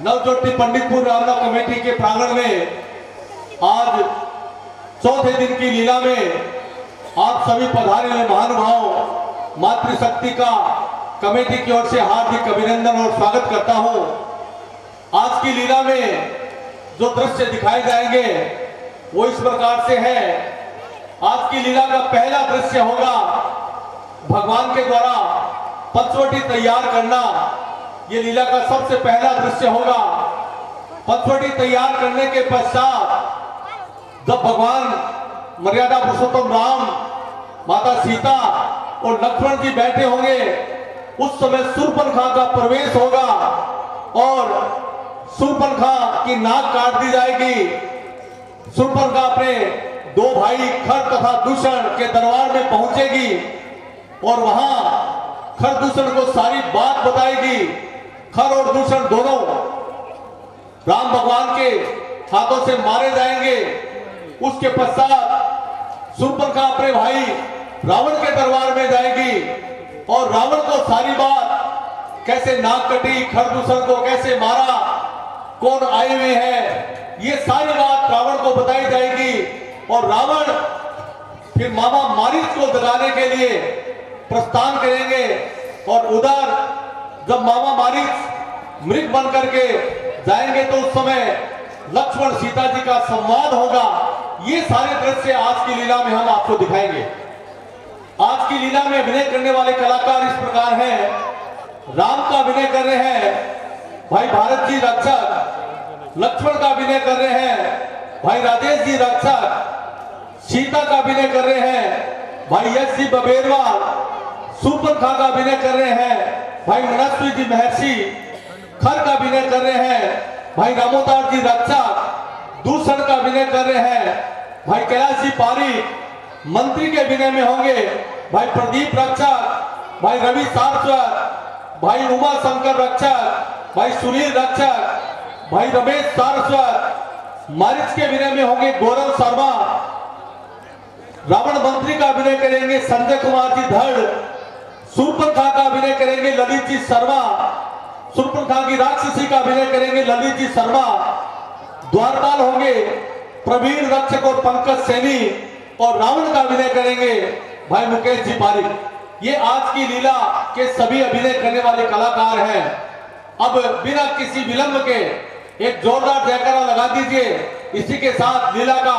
Navjyoti Panditpur Ramnath committee के प्रांगण में आज चौथे दिन की लीला में आप सभी पधारे हुए महानुभाव मातृशक्ति का कमेटी की ओर से हार्दिक अभिनंदन और स्वागत करता हूं। आज की लीला में जो दृश्य दिखाए जाएंगे वो इस प्रकार से है। आज की लीला का पहला दृश्य होगा भगवान के द्वारा पंचवटी तैयार करना। ये लीला का सबसे पहला दृश्य होगा। पंचवटी तैयार करने के पश्चात जब भगवान मर्यादा पुरुषोत्तम राम, माता सीता और लक्ष्मण जी बैठे होंगे, उस समय शूर्पणखा का प्रवेश होगा और शूर्पणखा की नाक काट दी जाएगी। शूर्पणखा अपने दो भाई खर तथा दूषण के दरबार में पहुंचेगी और वहां खर दूषण को सारी बात बताएगी। खर और दूषण दोनों राम भगवान के हाथों से मारे जाएंगे। उसके पश्चात शूर्पणखा अपने भाई रावण के दरबार में जाएगी और रावण को सारी बात, कैसे नाक कटी, खर दूषण को कैसे मारा, कौन आए हुए हैं, ये सारी बात रावण को बताई जाएगी। और रावण फिर मामा मारीच को जगाने के लिए प्रस्थान करेंगे और उधर जब मामा मारीच मृग बन करके जाएंगे तो उस समय लक्ष्मण सीता जी का संवाद होगा। ये सारे दृश्य आज की लीला में हम आपको दिखाएंगे। आज की लीला में अभिनय करने वाले कलाकार इस प्रकार हैं। राम का अभिनय कर रहे हैं भाई भारत जी रक्षक, लक्ष्मण का अभिनय कर रहे हैं भाई राजेश जी रक्षक, सीता का अभिनय कर रहे हैं भाई यश जी बबेरवाल, शूर्पणखा का अभिनय कर रहे हैं भाई मनस्वी जी महर्षि, खर का अभिनय कर रहे हैं भाई रामोदार जी रक्षक, दूषण का अभिनय कर रहे हैं भाई कैलाश जी पारी, मंत्री के अभिनय में होंगे भाई प्रदीप रक्षक, भाई रवि सारस्वत, भाई उमा शंकर रक्षक, भाई सुनील रक्षक, भाई रमेश सारस्वत। मारिच के अभिनय में होंगे गौरव शर्मा। रावण मंत्री का अभिनय करेंगे संजय कुमार जी धड़। शूर्पणखा का अभिनय करेंगे ललित जी शर्मा। शूर्पणखा की राक्षसी का अभिनय करेंगे ललित जी शर्मा। द्वारपाल होंगे प्रवीण रक्षक और पंकज सैनी और रावण का अभिनय करेंगे भाई मुकेश जी पारिक। ये आज की लीला के सभी अभिनय करने वाले कलाकार हैं। अब बिना किसी विलंब के एक जोरदार जयकारा लगा दीजिए। इसी के साथ लीला का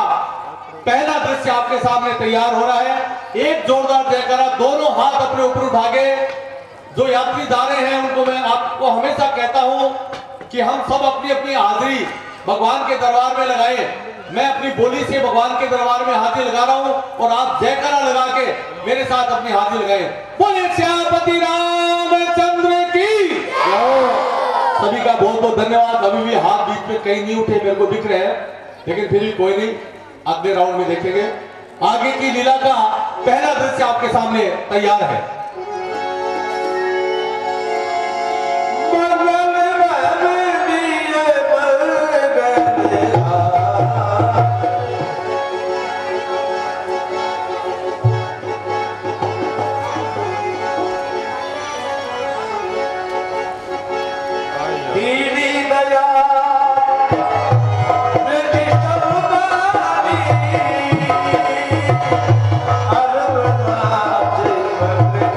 पहला दृश्य आपके सामने तैयार हो रहा है। एक जोरदार जयकारा, दोनों हाथ अपने ऊपर उठा के। जो यात्री जा रहे हैं उनको मैं आपको हमेशा कहता हूं कि हम सब अपनी अपनी हाजिरी भगवान के दरबार में लगाएं। मैं अपनी बोली से भगवान के दरबार में हाजिरी लगा रहा हूं और आप जयकारा लगा के मेरे साथ अपनी हाजिरी लगाएं। बोले श्यामपति रामचंद्र की। सभी का बहुत बहुत धन्यवाद। अभी भी हाथ बीच में कहीं नहीं उठे, मेरे को दिख रहे हैं, लेकिन फिर भी कोई नहीं, अगले राउंड में देखेंगे। आगे की लीला का पहला दृश्य आपके सामने तैयार है। Thank you.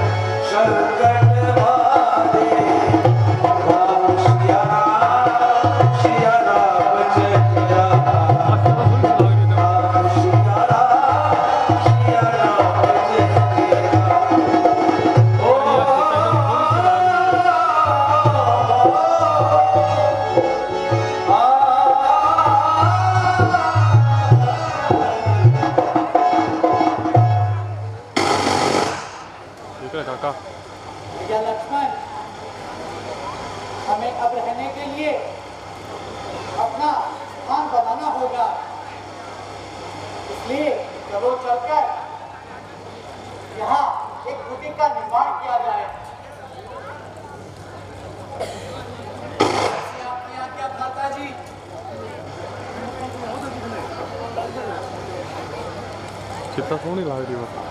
चलो चलकर यहाँ एक कुटीर का निर्माण किया जाए। आपके यहाँ क्या भ्राता जी? कितना सोहनी लग रही है।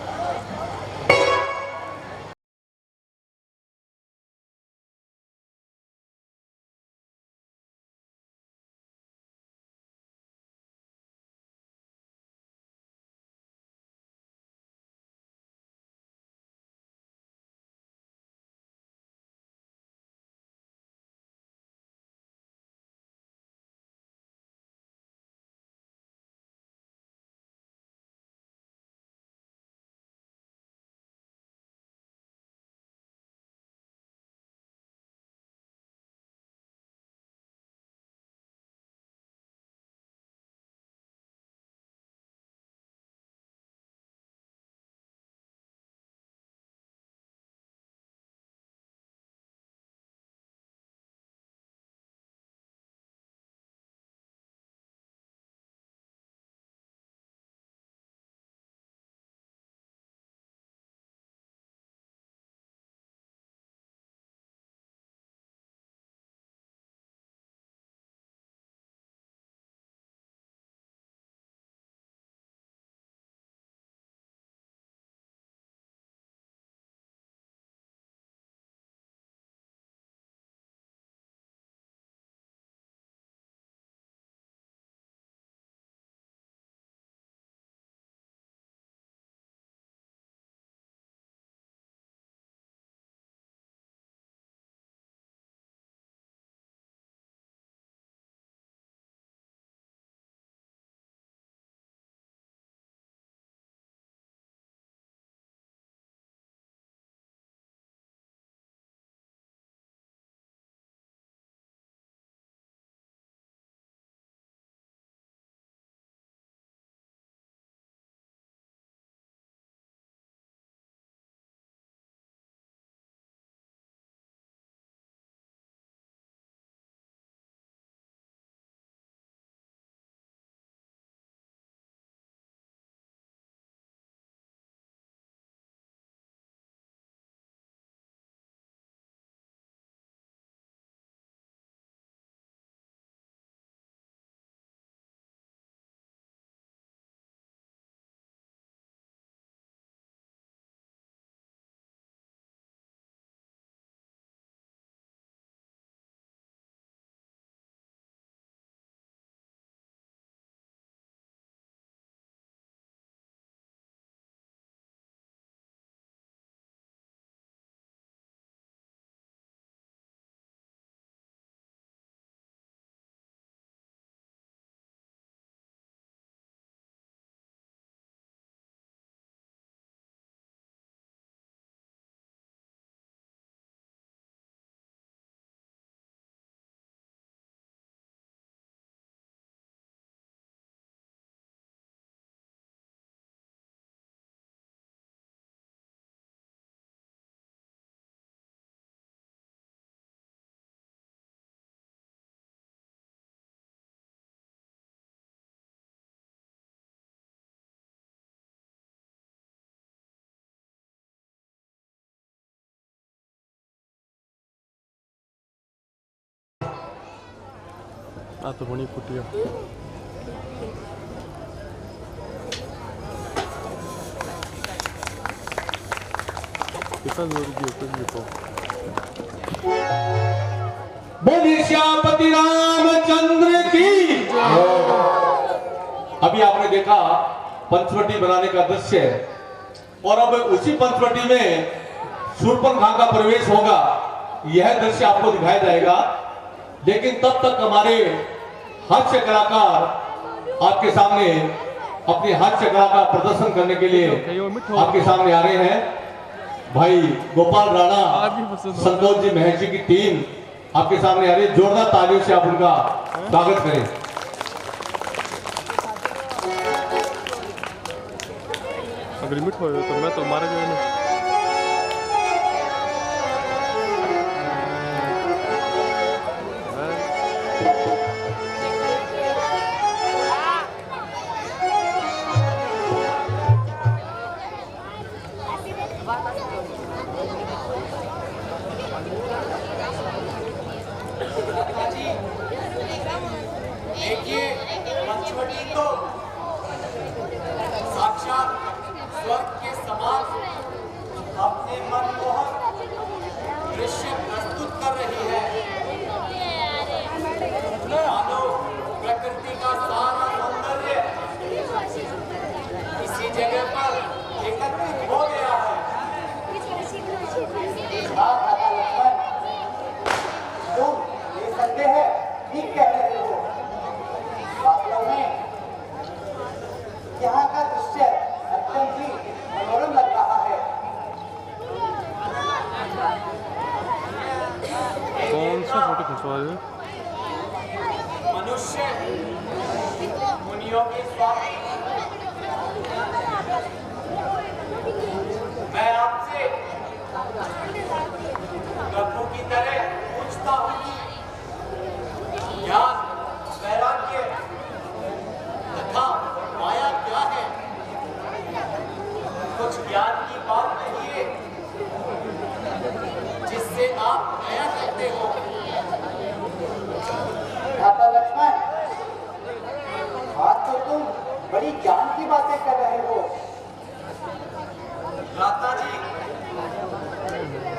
आ तो बनी कुटिया। कितना जरूरी तो बोलिए श्यामपति रामचंद्र की। अभी आपने देखा पंचवटी बनाने का दृश्य और अब उसी पंचवटी में शूर्पणखा का प्रवेश होगा, यह दृश्य आपको दिखाया जाएगा। लेकिन तब तक हमारे हास्य कलाकार आपके सामने अपनी हास्य कला का प्रदर्शन करने के लिए आपके सामने आ रहे हैं। भाई गोपाल राणा, संतोष जी महर्षि की टीम आपके सामने आ रही है। जोरदार तालियों से आप उनका स्वागत करें। अगर लिमिट हो तो मैं तो मारा गया पंचवटी तो साक्षात स्वर्ग के समान अपने मनमोहक दृश्य प्रस्तुत कर रही है। मानो प्रकृति का सारा सौंदर्य इसी जगह पर एकत्रित हो गया है। तुम निसंदेह ठीक कह रहे हो। वास्तव में यहाँ का दृश्य अत्यंत ही मनोरम लग रहा है। कौन सा फोटो खिंचवा रहे हो? मनुष्य मुनियों के स्वामी, मैं आपसे प्रभु की तरह पूछता हूँ कि ज्ञान, वैराग्य तथा माया क्या है? कुछ ज्ञान की बात कहिए जिससे आप नया करते हो। माता लक्ष्मण, आज तो तुम बड़ी ज्ञान की बातें कर रहे हो। माता जी,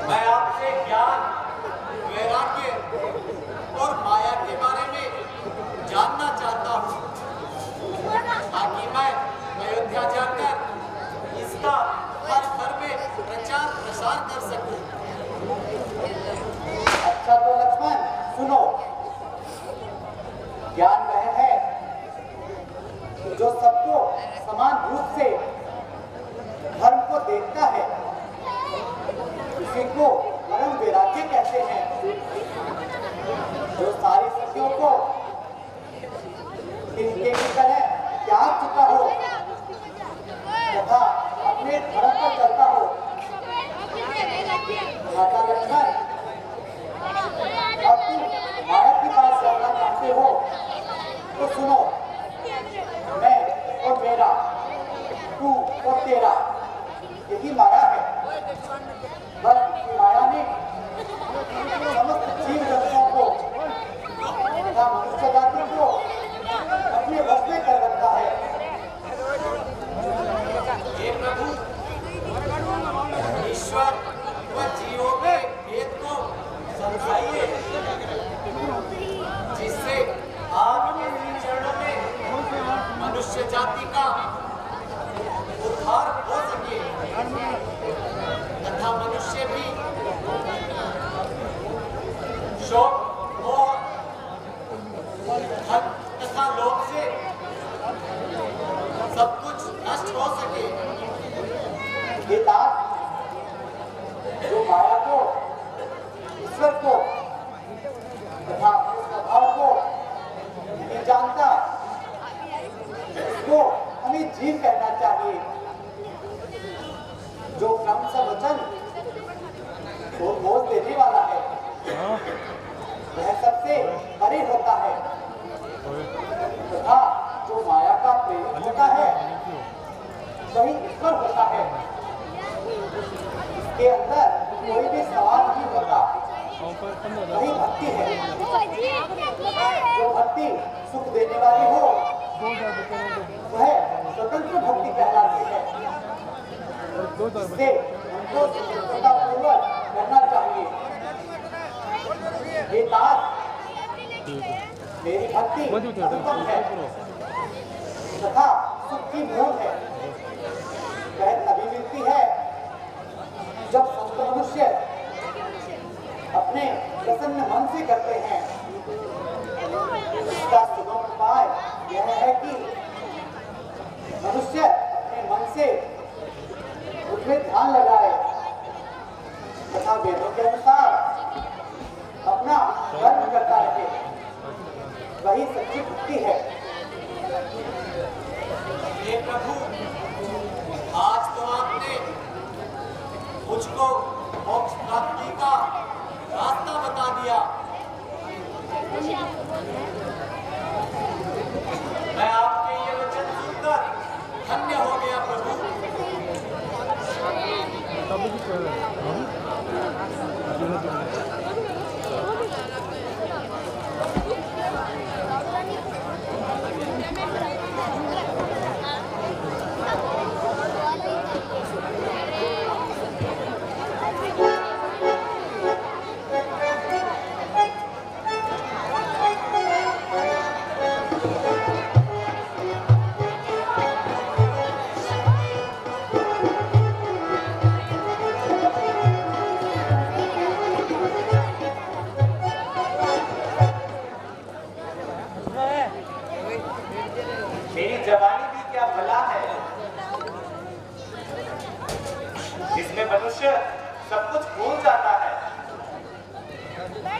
मैं आपसे ज्ञान, वैराग्य और माया के बारे में जानना चाहता हूँ ताकि मैं अयोध्या जाकर इसका हर घर में प्रचार प्रसार कर सकूं। अच्छा तो लक्ष्मण सुनो, ज्ञान वह है जो सबको समान रूप से धर्म को देखता है। इसी को परम वैराग्य कहते हैं, जो सारी सत्यों को तिनके की तरह त्याग चुका हो तथा अपने धर्म पर चलता हो। माता लक्ष्मण, अब तुम माया की बात करना चाहते हो तो सुनो, मैं और मेरा, तू और तेरा, यही माया है। बस माया ने समस्त जीव जंतुओं को तथा मनुष्य जाति को अपने वश में कर रखा है। हे प्रभु, ईश्वर व जीवों के भेद को समझाइए जिससे आपके चरणों में मनुष्य जाति का उद्धार हो सके तथा मनुष्य भी शोक, मोह, धन तथा लोभ से सब कुछ नष्ट हो सके। जो माया को, ईश्वर को तथा स्वभाव को नहीं जानता, इसको हमें जीव कहना चाहिए। जो क्रम से वचन को बोझ देने वाला है वह सबसे परे होता है तथा जो माया का प्रेमी होता है वही ईश्वर होता है। इसके अंदर कोई भी सवाल नहीं होता, वही भक्ति है। जो भक्ति सुख देने वाली हो वह स्वतंत्र भक्ति कहलाती है। इससे हमको स्वतंत्रतापूर्वक करना चाहिए। ये बात मेरी भक्ति अनुपम है तथा सुख की मूल है। वह तभी मिलती है जब संत मनुष्य अपने प्रसन्न मन से करते हैं। इसका सुगम उपाय यह है कि मनुष्य अपने मन से उसमें ध्यान लगाए तथा वेदों के अनुसार अपना कर्म करता रहे। वही सच्ची भक्ति है। मनुष्य सब कुछ भूल जाता है।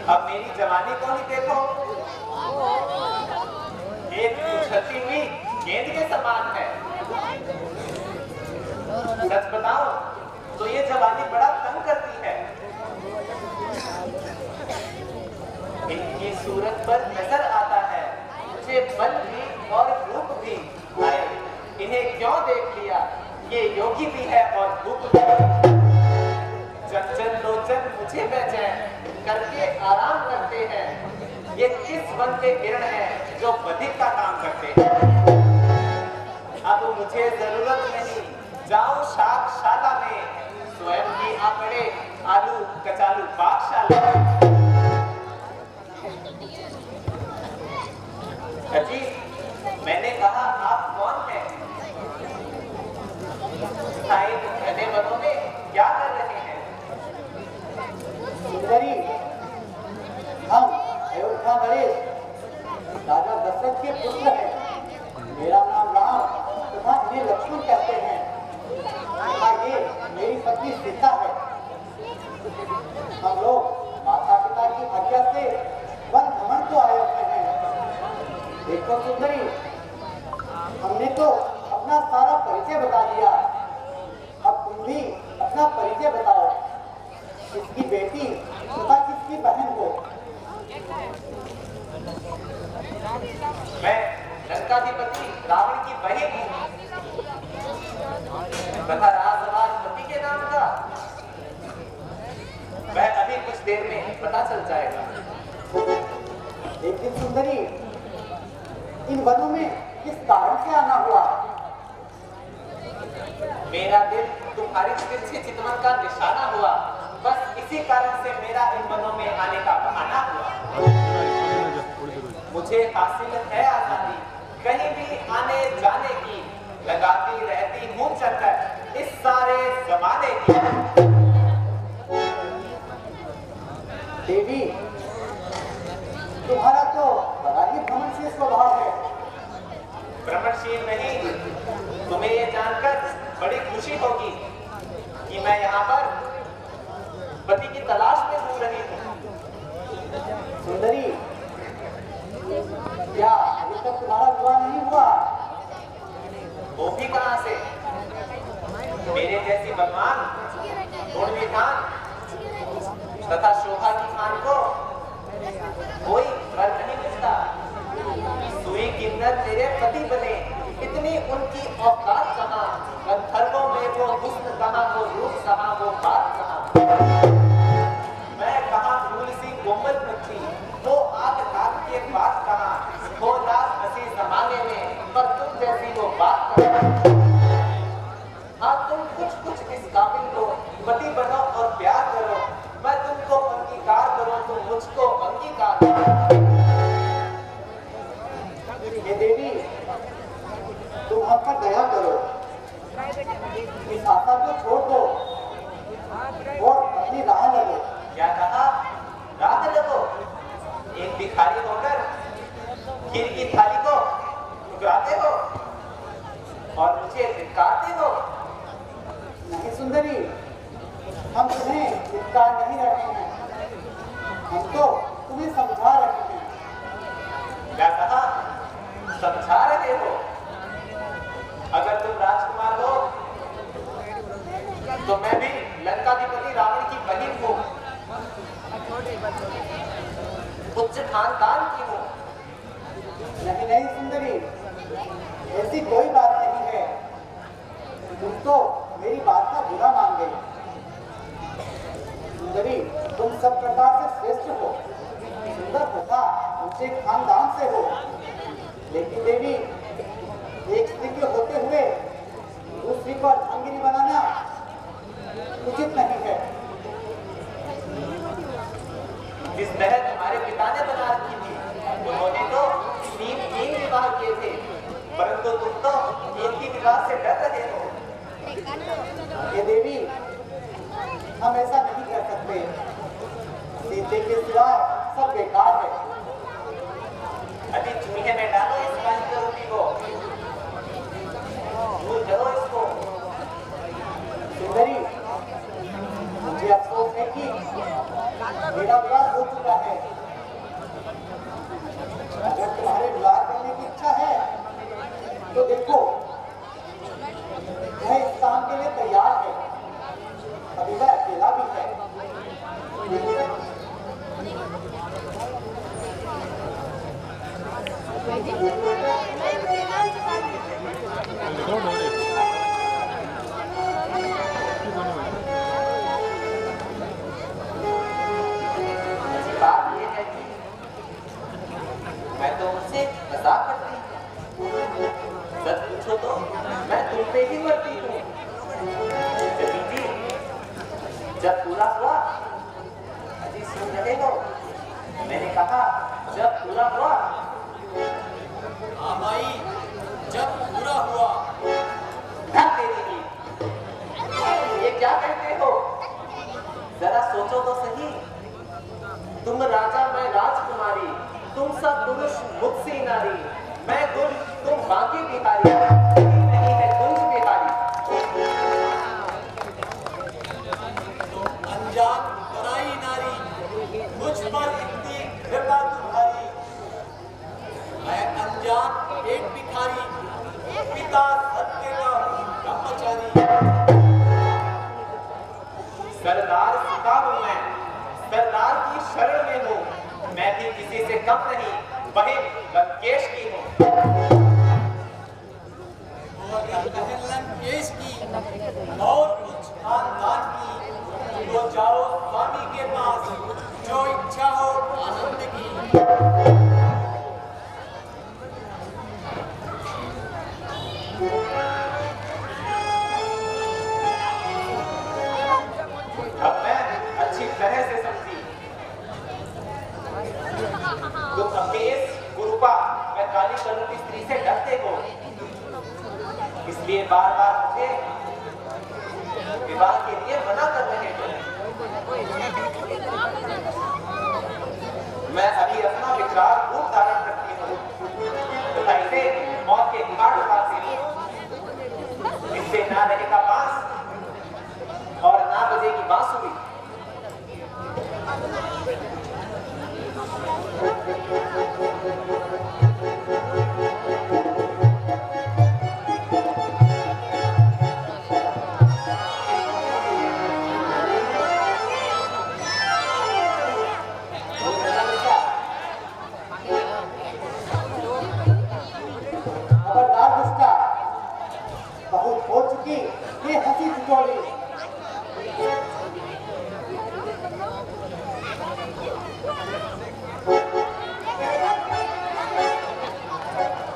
अब मेरी जवानी को ही देखो, एक उछलती हुई गेंद के समान है। सच बताओ तो ये जवानी बड़ा तंग करती है। इनकी सूरत पर नजर आता है मुझे बल भी और रूप भी। हाय, इन्हें क्यों देख लिया, ये योगी भी है और भूख भी। चंचल लोचन मुझे बेचैन करके आराम करते हैं। ये किस वन के किरण हैं जो बधिक का काम करते हैं। अब मुझे जरूरत नहीं, जाओ शाकशाला में, स्वयं ही आंकड़े आलू कचालू पाकशाला। अजी, मैंने कहा आप कौन हैं? घने वनों में क्या कर रहे हैं? सुंदरी, हम अयोध्या नरेश राजा दशरथ के पुत्र हैं। मेरा नाम राम तथा इन्हें लक्ष्मण कहते हैं। तथा ये मेरी पत्नी सीता है। हम लोग माता पिता की आज्ञा से वन भ्रमण को आए हुए हैं। देखो सुंदरी, हमने तो अपना सारा परिचय बता दिया। अब तुम भी अपना परिचय बताओ, किसकी बेटी तथा किसकी बहन हो। मैं लंकाधिपति रावण की बहन हूँ तथा राजराज पति के नाम का वह अभी कुछ देर में पता चल जाएगा। लेकिन सुंदरी, इन वनों में किस कारण से आना हुआ? मेरा दिल तुम्हारी तिरछी चितवन का निशाना हुआ, बस इसी कारण से मेरा इन वनों में आने का बहाना हुआ। मुझे हासिल है आजादी, कहीं भी आने जाने की, लगाती रहती हूँ चक्कर इस सारे जमाने की। देवी, तुम्हारा तो बड़ा ही भ्रमणशील स्वभाव है। भ्रमणशील नहीं, तुम्हें ये जानकर बड़ी खुशी होगी कि मैं यहाँ पर पति की तलाश में घूम रही हूँ। सुंदरी, क्या अभी तक तुम्हारा विवाह नहीं हुआ? वो भी कहाँ से? मेरे जैसी बलवान, गुणविधान तथा शोभा की खान को कोई घर नहीं मिलता। सुई किन्नर मेरे पति बने, इतनी उनकी औकात कहाँ? गंधर्वों में वो हुस्न कहाँ, वो रूप कहाँ, वो बात कहाँ? मैं कहाँ फूल सी कोमल बच्ची, वो आग ताक के बात कहाँ? हो रात हंसी जमाने में, पर तुम जैसी वो बात कहाँ? हाँ, तुम कुछ इस काबिल हो, पति बनो और प्यार करो। मैं तुमको अंगीकार करूं, तुम मुझको अंगीकार करो। ये देवी, तुम हम पर दया करो, इस आशा को छोड़ दो और अपनी राह लगो। क्या कहा? राह लगो? एक भिखारी होकर खीर की थाली को ठुकराते हो और मुझे धिक्कारते हो। नहीं सुंदरी, हम तुम्हें धिक्कार नहीं रहे हैं, हम तो तुम्हें समझा रहे हैं। क्या कहा? समझा रहे हो? अगर तुम राजकुमार हो तो मैं भी लंकाधिपति रावण की बहन हूँ, उच्च खानदान की हूँ। नहीं नहीं सुंदरी, ऐसी कोई बात नहीं है। तुम तो मेरी बात का बुरा मान गई। सुंदरी, तुम सब प्रकार से श्रेष्ठ हो, सुंदर तथा ऊंचे खानदान से हो। लेकिन देवी, एक स्त्री के होते हुए दूसरी को अर्धांगिनी बनाना उचित नहीं है। जिस तरह तुम्हारे पिता ने बना रखी थी, उन्होंने तो तीन विवाह किए थे, परंतु तुम तो एक ही विवाह से डर रहे हो। ये देवी, हम ऐसा नहीं कर सकते। सीते के सिवाय सब बेकार है। अभी चूल्हे में डालो इस काली रोटी को, दूर करो इसको। सुंदरी, तो देखो वह इस काम के लिए तैयार है, अभी वह अकेला भी है। कौन हो रे? बात ये है कि मैं तो उनसे मजाक करती हूँ, सच पूछो तो मैं तुम पे ही मरती हूँ। जी जब पूरा हुआ, अजी सुन रहे हो, मैंने कहा जब पूरा हुआ। हाँ भाई, जब पूरा हुआ। ढक देती थी। ये क्या कहते हो, जरा सोचो तो सही। तुम राजा मैं राजकुमारी, तुम सब पुरुष मुझसे नारी, मैं गुल तुम बाकी बिहारी, नहीं है कुंज बिहारी। अनजान पराई नारी, मुझ पर इतनी कृपा तुम्हारी। मैं अनजान पेट भिखारी, पिता सत्य का हूँ ब्रह्मचारी। सरदार सीता हूँ मैं, सरदार की शरण में हूँ, मैं भी किसी से कम नहीं, वही लंकेश की हूँ। लंकेश की और कुछ खानदान की, तो जाओ स्वामी के पास, जो इच्छा हो आनंद की। अब मैं अच्छी तरह से समझी, तुम अपनी इस गुरुपा व काली कलुटी स्त्री से डरते हो, इसलिए बार बार मुझे विवाह के लिए मना कर रहे हो। मैं अभी अपना विकराल रूप धारण करती हूँ तथा इसे मौत के घाट उतारती हूँ। इससे ना रहेगा बांस और ना बजेगी बांसुरी। खबरदार दुष्टा, बहुत हो चुकी ये हंसी ठिठोली।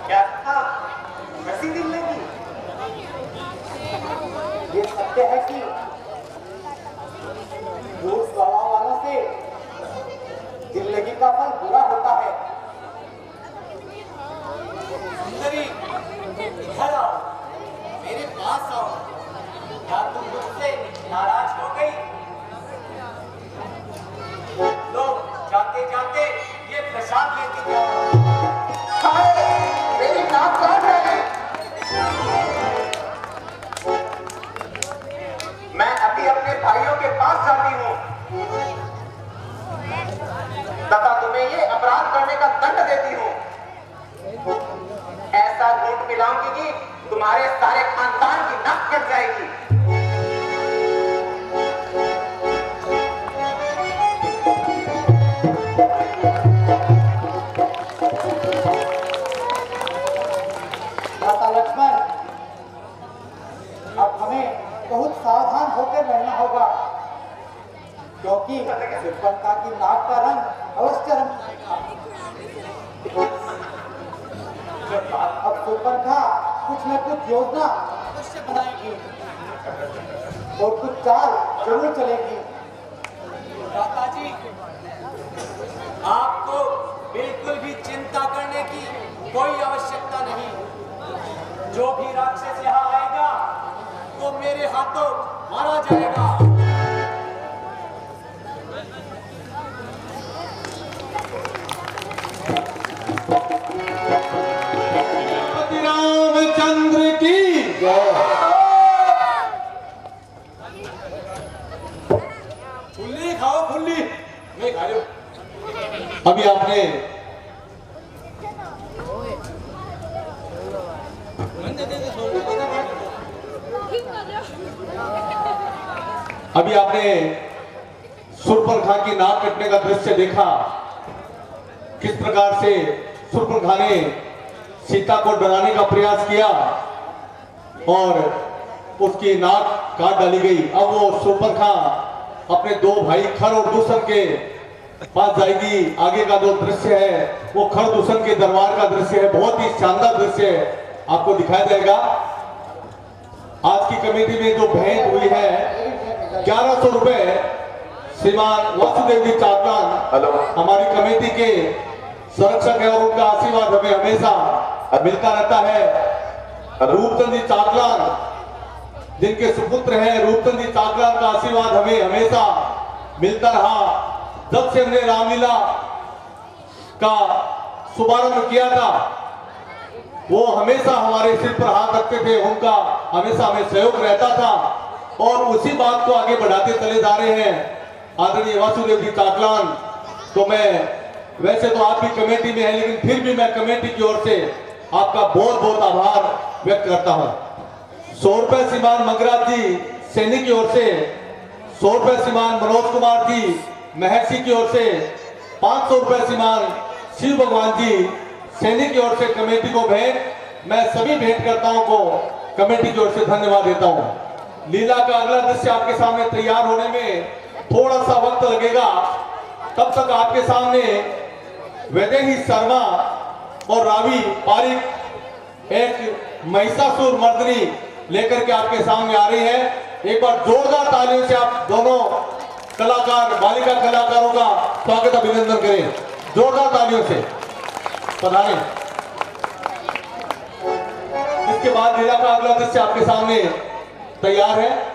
क्या था हंसी दिल लगी? ये सत्य है कि दूर स्वभाव वालों से जिंदगी का फल बुरा होता है। सुंदरी, इधर आओ, मेरे पास आओ। क्या तुम मुझसे नाराज हो गई? लो, जाते जाते ये प्रसाद लेती जाओ। मेरी नाक काट है। मैं अभी अपने भाइयों के पास जाती हूँ तथा तुम्हें ये अपराध करने का दंड देती हूँ। ऐसा झूठ मिलाऊंगी कि तुम्हारे सारे खानदान की नाक कट जाएगी। माता लक्ष्मण, अब हमें बहुत सावधान होकर रहना होगा, क्योंकि सुपर्णखा की नाक का रंग अवश्य अब सुपर्णखा कुछ न कुछ योजना अवश्य बनाएगी और कुछ चाल जरूर चलेगी। दाता जी, आपको बिल्कुल भी चिंता करने की कोई आवश्यकता नहीं। जो भी राक्षस यहाँ आएगा वो मेरे हाथों मारा जाएगा। रामचंद्र की जय। फुल्ली खाओ, फुल्ली मैं खा लूं। अभी आपने अभी आपने शूर्पणखा की नाक कटने का दृश्य देखा, किस प्रकार से शूर्पणखा ने सीता को डराने का प्रयास किया और उसकी नाक काट डाली गई। अब वो शूर्पणखा अपने दो भाई खर और दूषण के पास जाएगी। आगे का जो दृश्य है वो खर दूषण के दरबार का दृश्य है, बहुत ही शानदार दृश्य है, आपको दिखाया जाएगा। आज की कमेटी में जो भेंट हुई है 1100 रुपए श्रीमान वासुदेव जी चाकलान हमारी कमेटी के संरक्षक है और उनका आशीर्वाद हमें हमेशा मिलता रहता है। रूपचंद जी चाकलान जिनके सुपुत्र हैं, रूपचंद जी चाकलान का आशीर्वाद हमें हमेशा मिलता रहा। जब से हमने रामलीला का शुभारंभ किया था वो हमेशा हमारे सिर पर हाथ रखते थे, उनका हमेशा हमें सहयोग रहता था और उसी बात को आगे बढ़ाते चले जा रहे हैं आदरणीय वासुदेव जी चाकलान। तो मैं वैसे तो आप भी कमेटी में है, लेकिन फिर भी मैं कमेटी की ओर से आपका बहुत बहुत आभार व्यक्त करता हूं। 100 रुपए श्रीमान मंगराज जी सैनी की ओर से, 100 रुपए श्रीमान मनोज कुमार जी महर्षि की ओर से, 500 रुपए श्रीमान शिव भगवान जी सैनी की ओर से कमेटी को भेंट। मैं सभी भेंटकर्ताओं को कमेटी की ओर से धन्यवाद देता हूं। लीला का अगला दृश्य आपके सामने तैयार होने में थोड़ा सा वक्त लगेगा, तब तक आपके सामने वैदेही शर्मा और रावी पारिक एक महिषासुर मर्दनी लेकर के आपके सामने आ रही है। एक बार जोरदार तालियों से आप दोनों कलाकार, बालिका कलाकारों का स्वागत अभिनंदन करें, जोरदार तालियों से पधारें। इसके बाद लीला का अगला दृश्य आपके सामने तैयार है।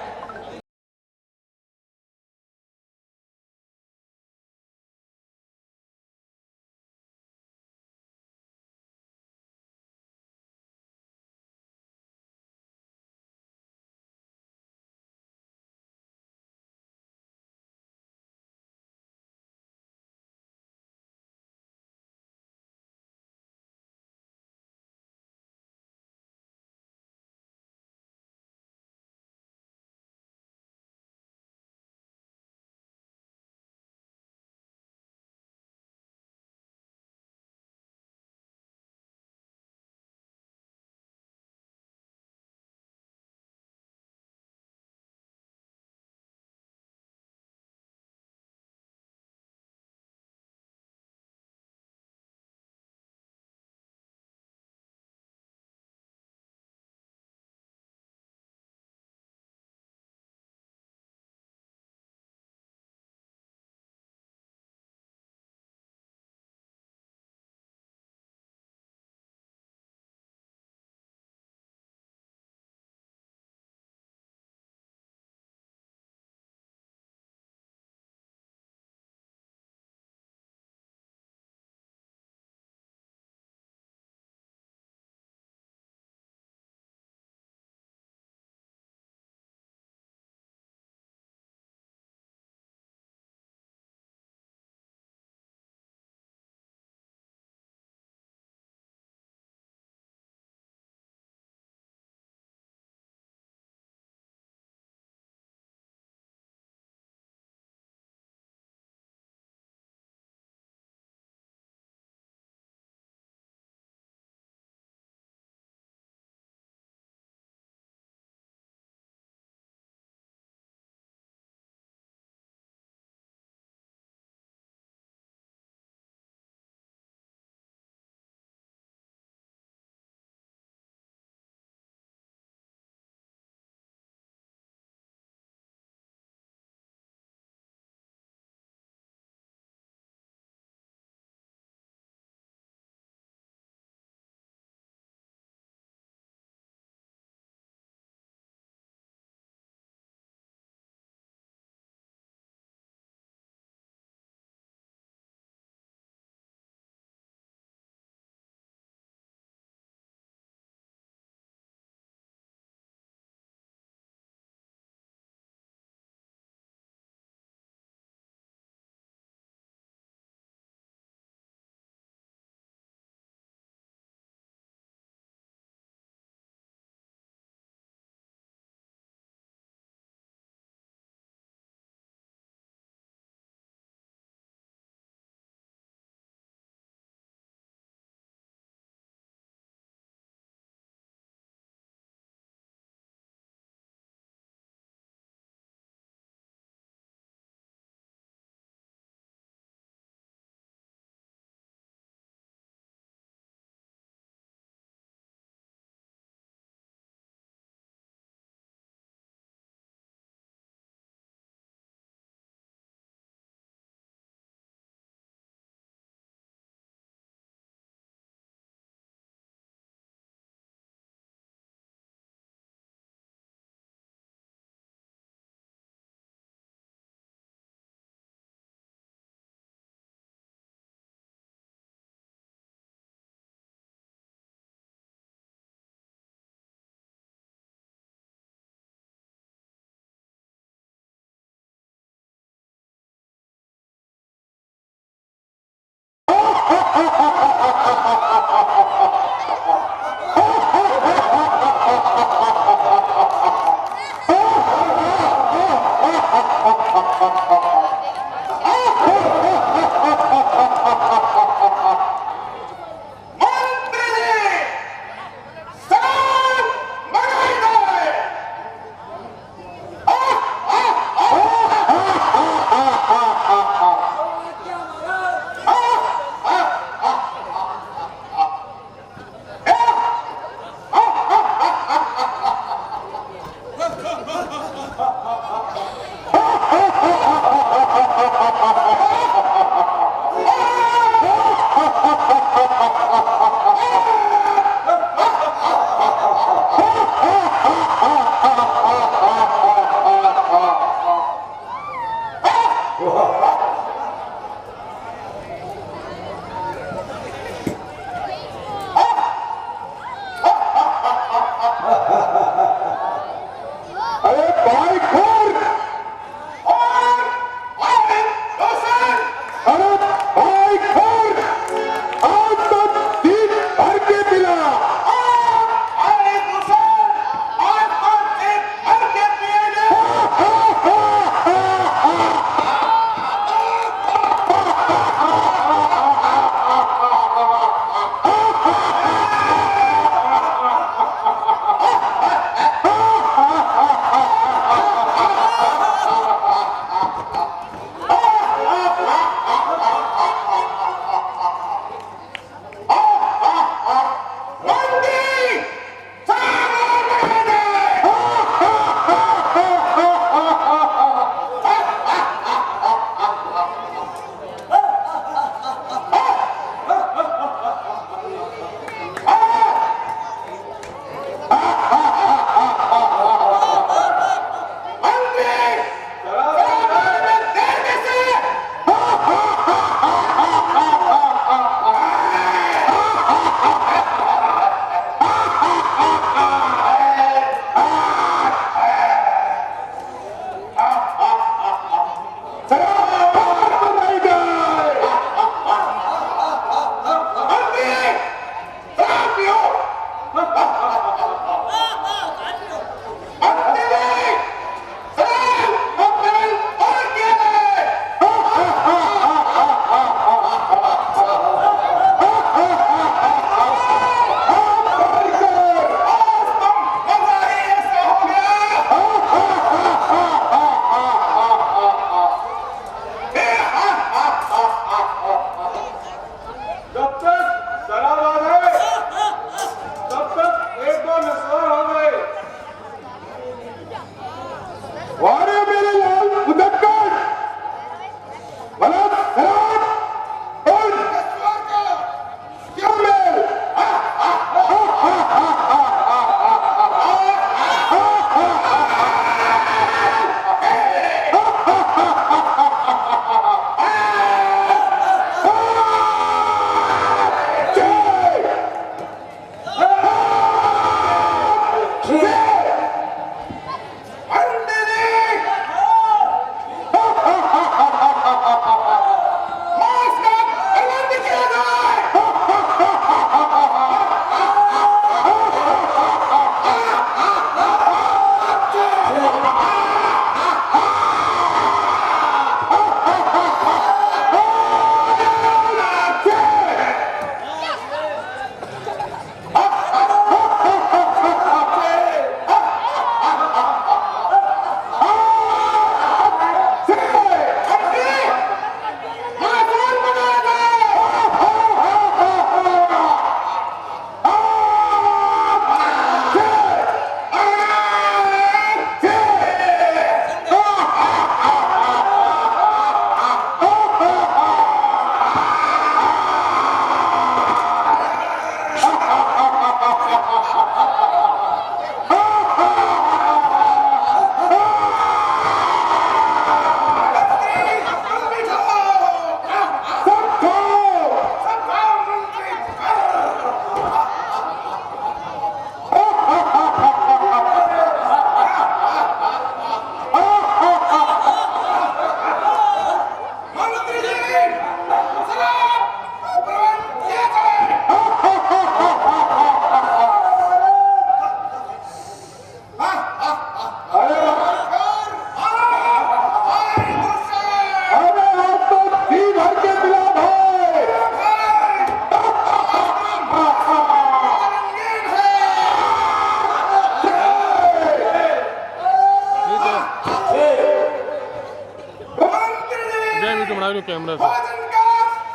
जो कैमरा से भोजन का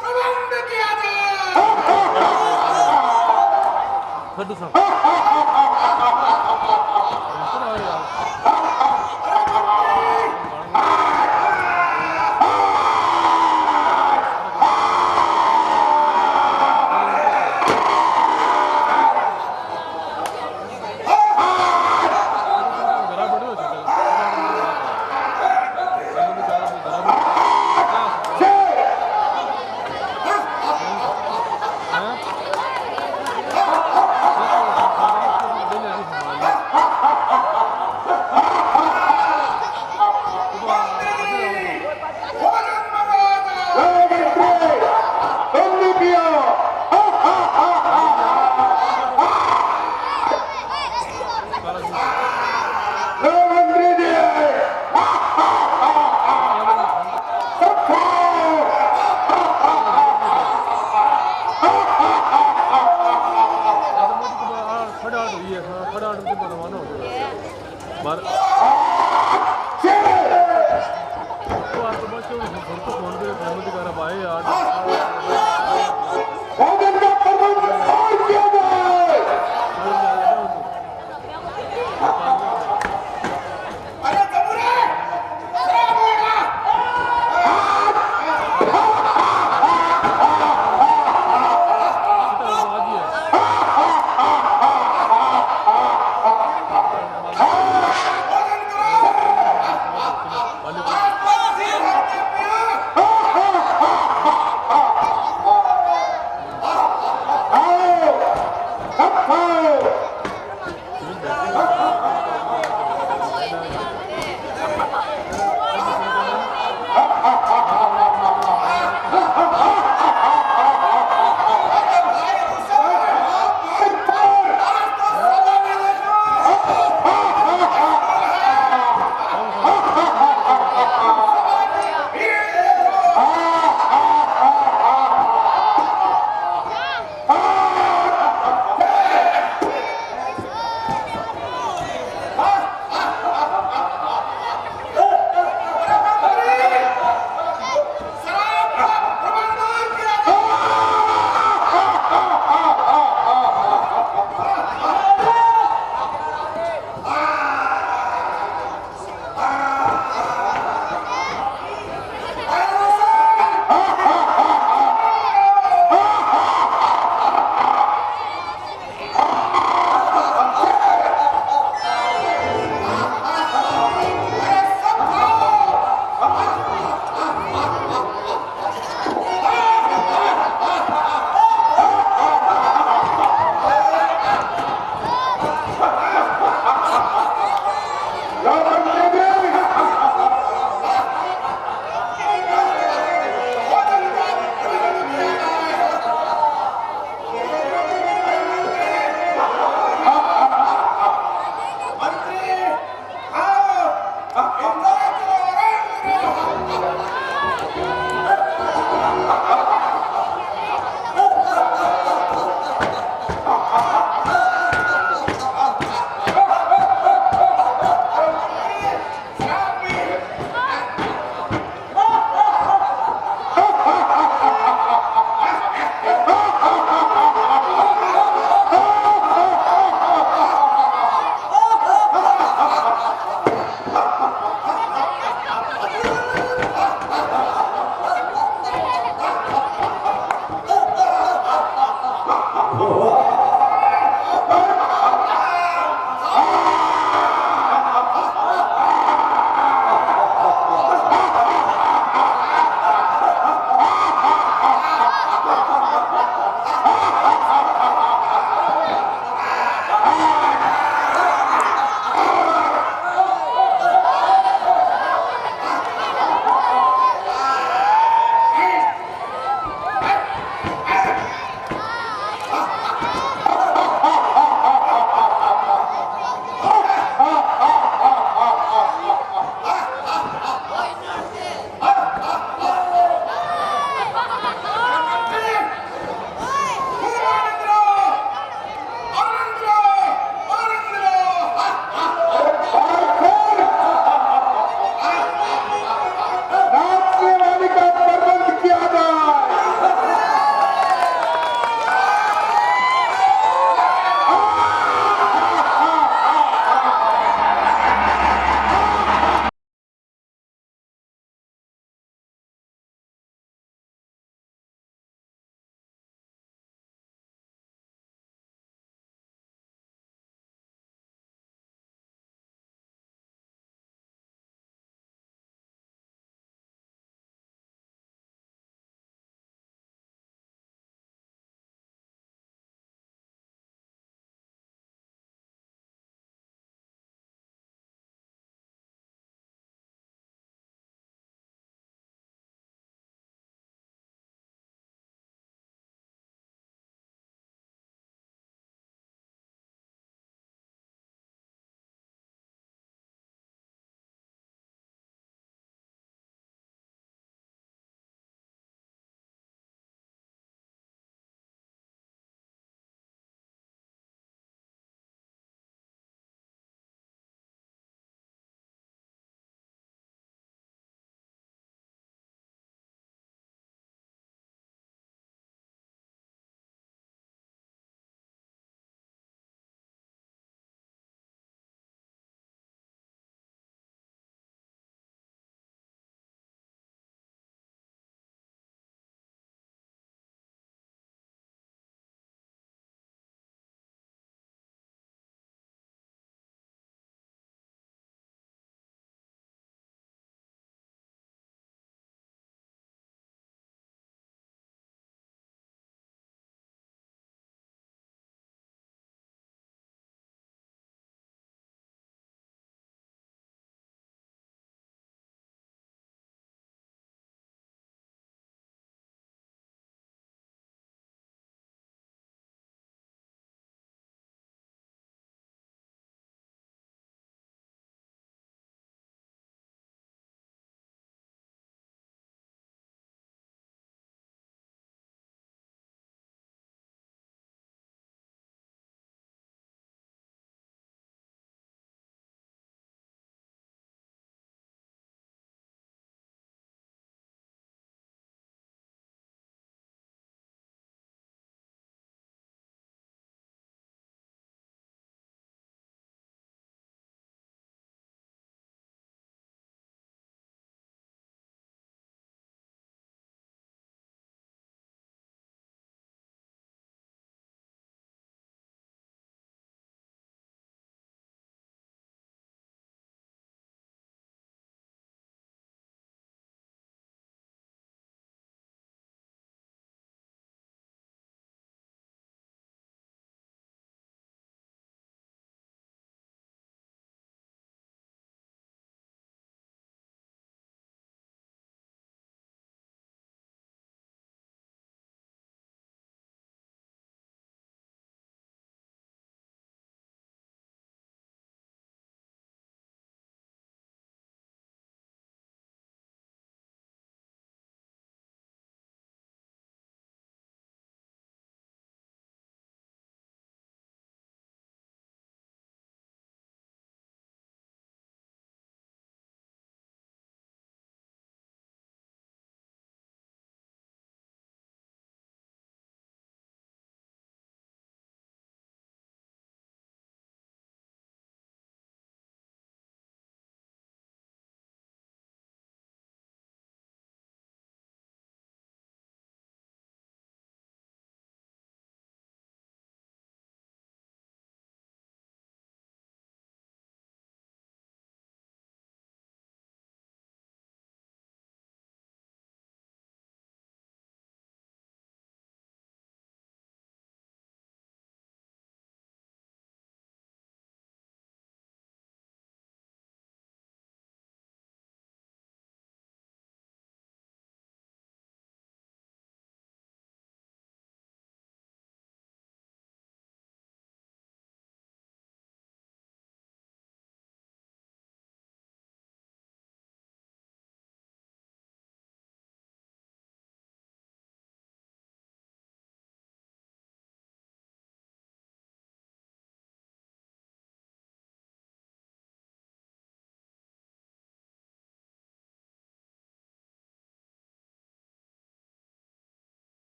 प्रबंध किया जाए। खड्डू साहब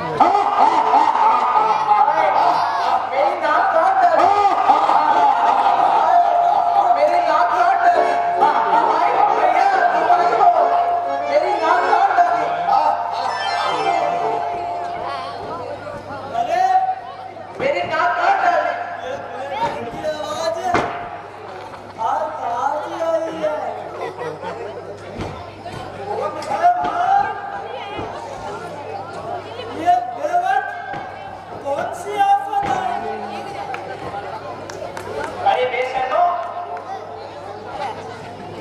मेरी नाक काट डाली। मेरी नाक काट डाली। भैया तुम आई हो। मेरी नाक काट डाली। अरे मेरी नाक काट डाली। इनकी आवाज आज कहाँ से आई है? अरे भाई, ये बेवट कौन सी आफत आई? अरे बेशर्मो,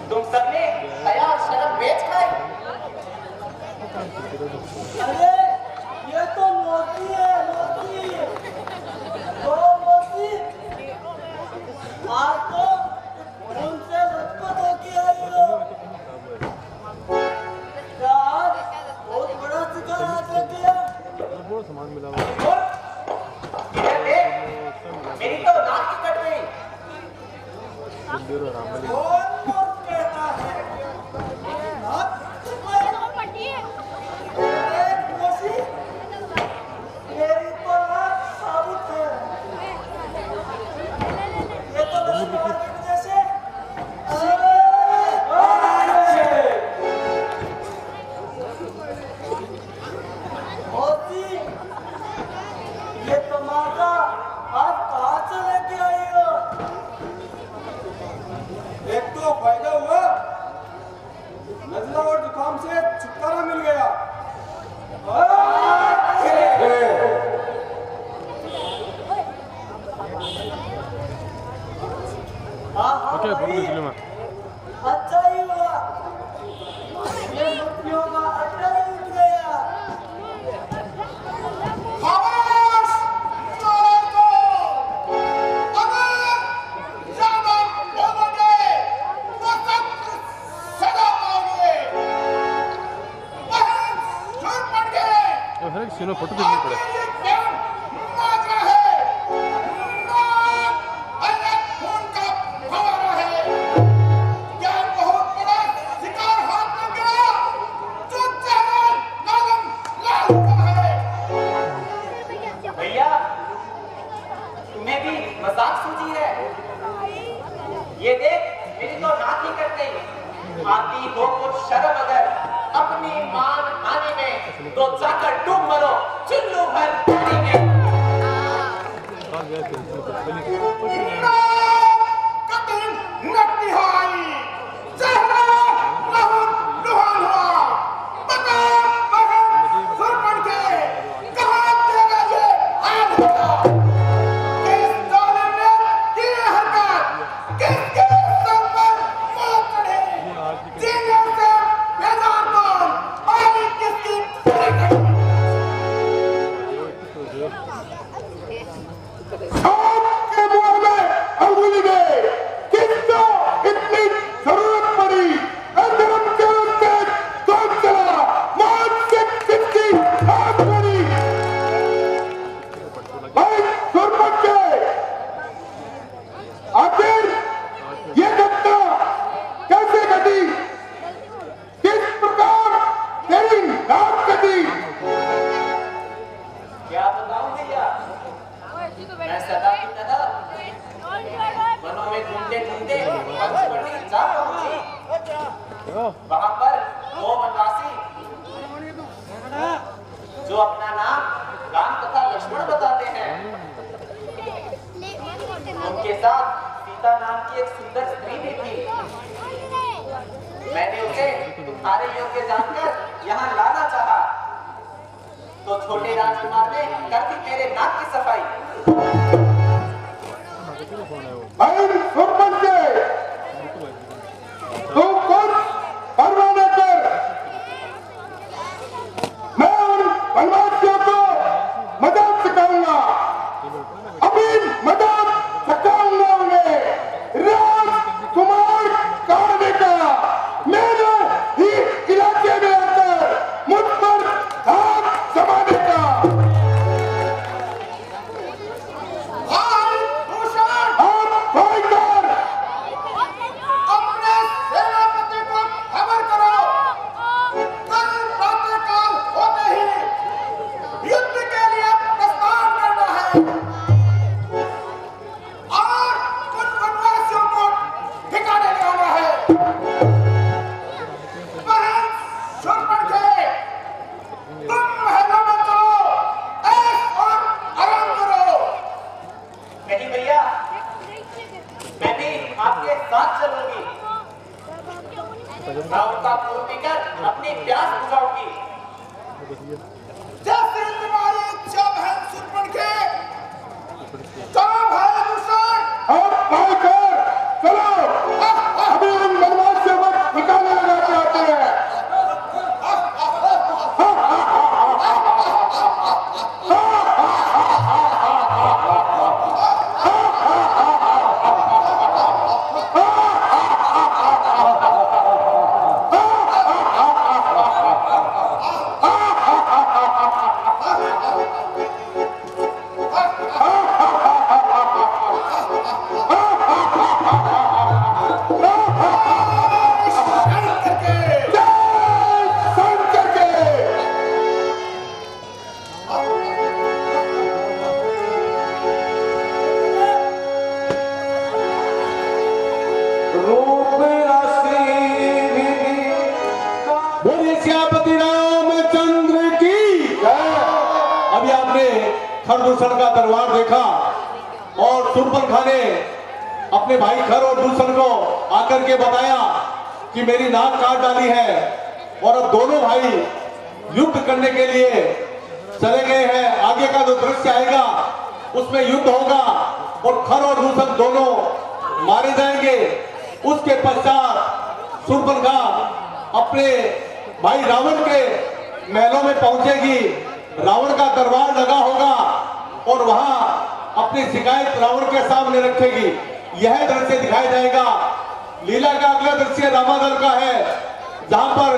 तुम सबने हया और शर्म बेच खाई। अरे ये तो मोती है, मोती। तो मोती आज तो उनसे लथपथ होके आई हो। क्या आज बहुत बड़ा शिकार हाथ लग गया? बहुत सामान मिला हुआ और ये देख, मेरी तो नाक ही कट गई। मंदिर और रामबली कौन मौत कहता है? नाक कट गया? अरे मोशी, मेरी तो नाक साबुत है। ये तो लक्ष्मण के जैसे मोती, ये तमाचा आज कहाँ से लेके आई हो? एक तो फायदा हुआ, नजला और जुकाम से छुटकारा मिल गया। हाँ हाँ ओके भाई, बहुत जुलूम है अच्छा ही हुआ। ये मुट्ठियों का अड्डा ही उठ गया। खामोश! चोरों को! अगर ज्यादा बोलोगे तो सख्त सजा पाओगे। बहन, सुन पड़ गए। ये हर एक सीनो फोटो देखनी पड़े आपके लिए क्या माजरा है? नाक अलग खून का फव्वारा है। क्या बहुत बड़ा शिकार हाथ लग गया? जो चेहरा नालम लाल का है। भैया, तुम्हें भी मजाक सूझी है? ये देख, मेरी तो नाक ही कट गई। आती हो कुछ शर्म अगर अपनी मान हानि में, तो जाकर डूब मरो चुल्लू भर पानी में। कहाँ गया फिर इसमें कुछ बनी कतिन नटनिहाई चेहरा लहुन लुहान हुआ। बता बहन, सुन पड़ के कहाँ तेरा ये हाल होगा? किस जालिम ने की हरकत? किसके सर पर मौत चढ़ी? जीने से बेजार कौन? आई किसकी पूरी कड़ी? आपके मुंह में अंगुली गए। किसको इतनी जरूरत पड़ी? अधर्म के उससे कौन चला? मौत से किसकी आग लड़ी? भाई सुन बच्चे, आखिर ये घटना कैसे घटी? किस प्रकार तेरी नाक कटी? क्या बताऊं भैया, मैं सदा की तरह वनों में ढूंढते ढूंढते पंचवटी जा पहुंची। वहां पर दो वनवासी जो अपना नाम राम तथा लक्ष्मण बताते हैं, उनके साथ सीता नाम की एक सुंदर स्त्री भी थी। मैंने उसे तुम्हारे योग्य जानकर यहाँ लाना चाहा, तो छोटे राजकुमार ने कर दी मेरे नाक की सफाई। भाई सुन बच्चे, तू कुछ परवाह न कर। मैं उन वनवासियों को मदद सिखाऊंगा। अभी मदद सिखाऊंगा उन्हें राजकुमार कहने का। मेरे ही इलाके में आकर मुझ पर हाथ जमाने का। भाई भूषण, आप भाई कर ने खरदूषण का दरबार देखा और शूर्पणखा ने अपने भाई खर और दूषण को आकर के बताया कि मेरी नाक काट डाली है और अब दोनों भाई युद्ध करने के लिए चले गए हैं। आगे का जो दृश्य आएगा उसमें युद्ध होगा और खर और दूषण दोनों मारे जाएंगे। उसके पश्चात शूर्पणखा अपने भाई रावण के महलों में पहुंचेगी। रावण का दरबार लगा होगा और वहां अपनी शिकायत रावण के सामने रखेगी। यह दृश्य दिखाया जाएगा। लीला का अगला दृश्य रामादल का है, जहां पर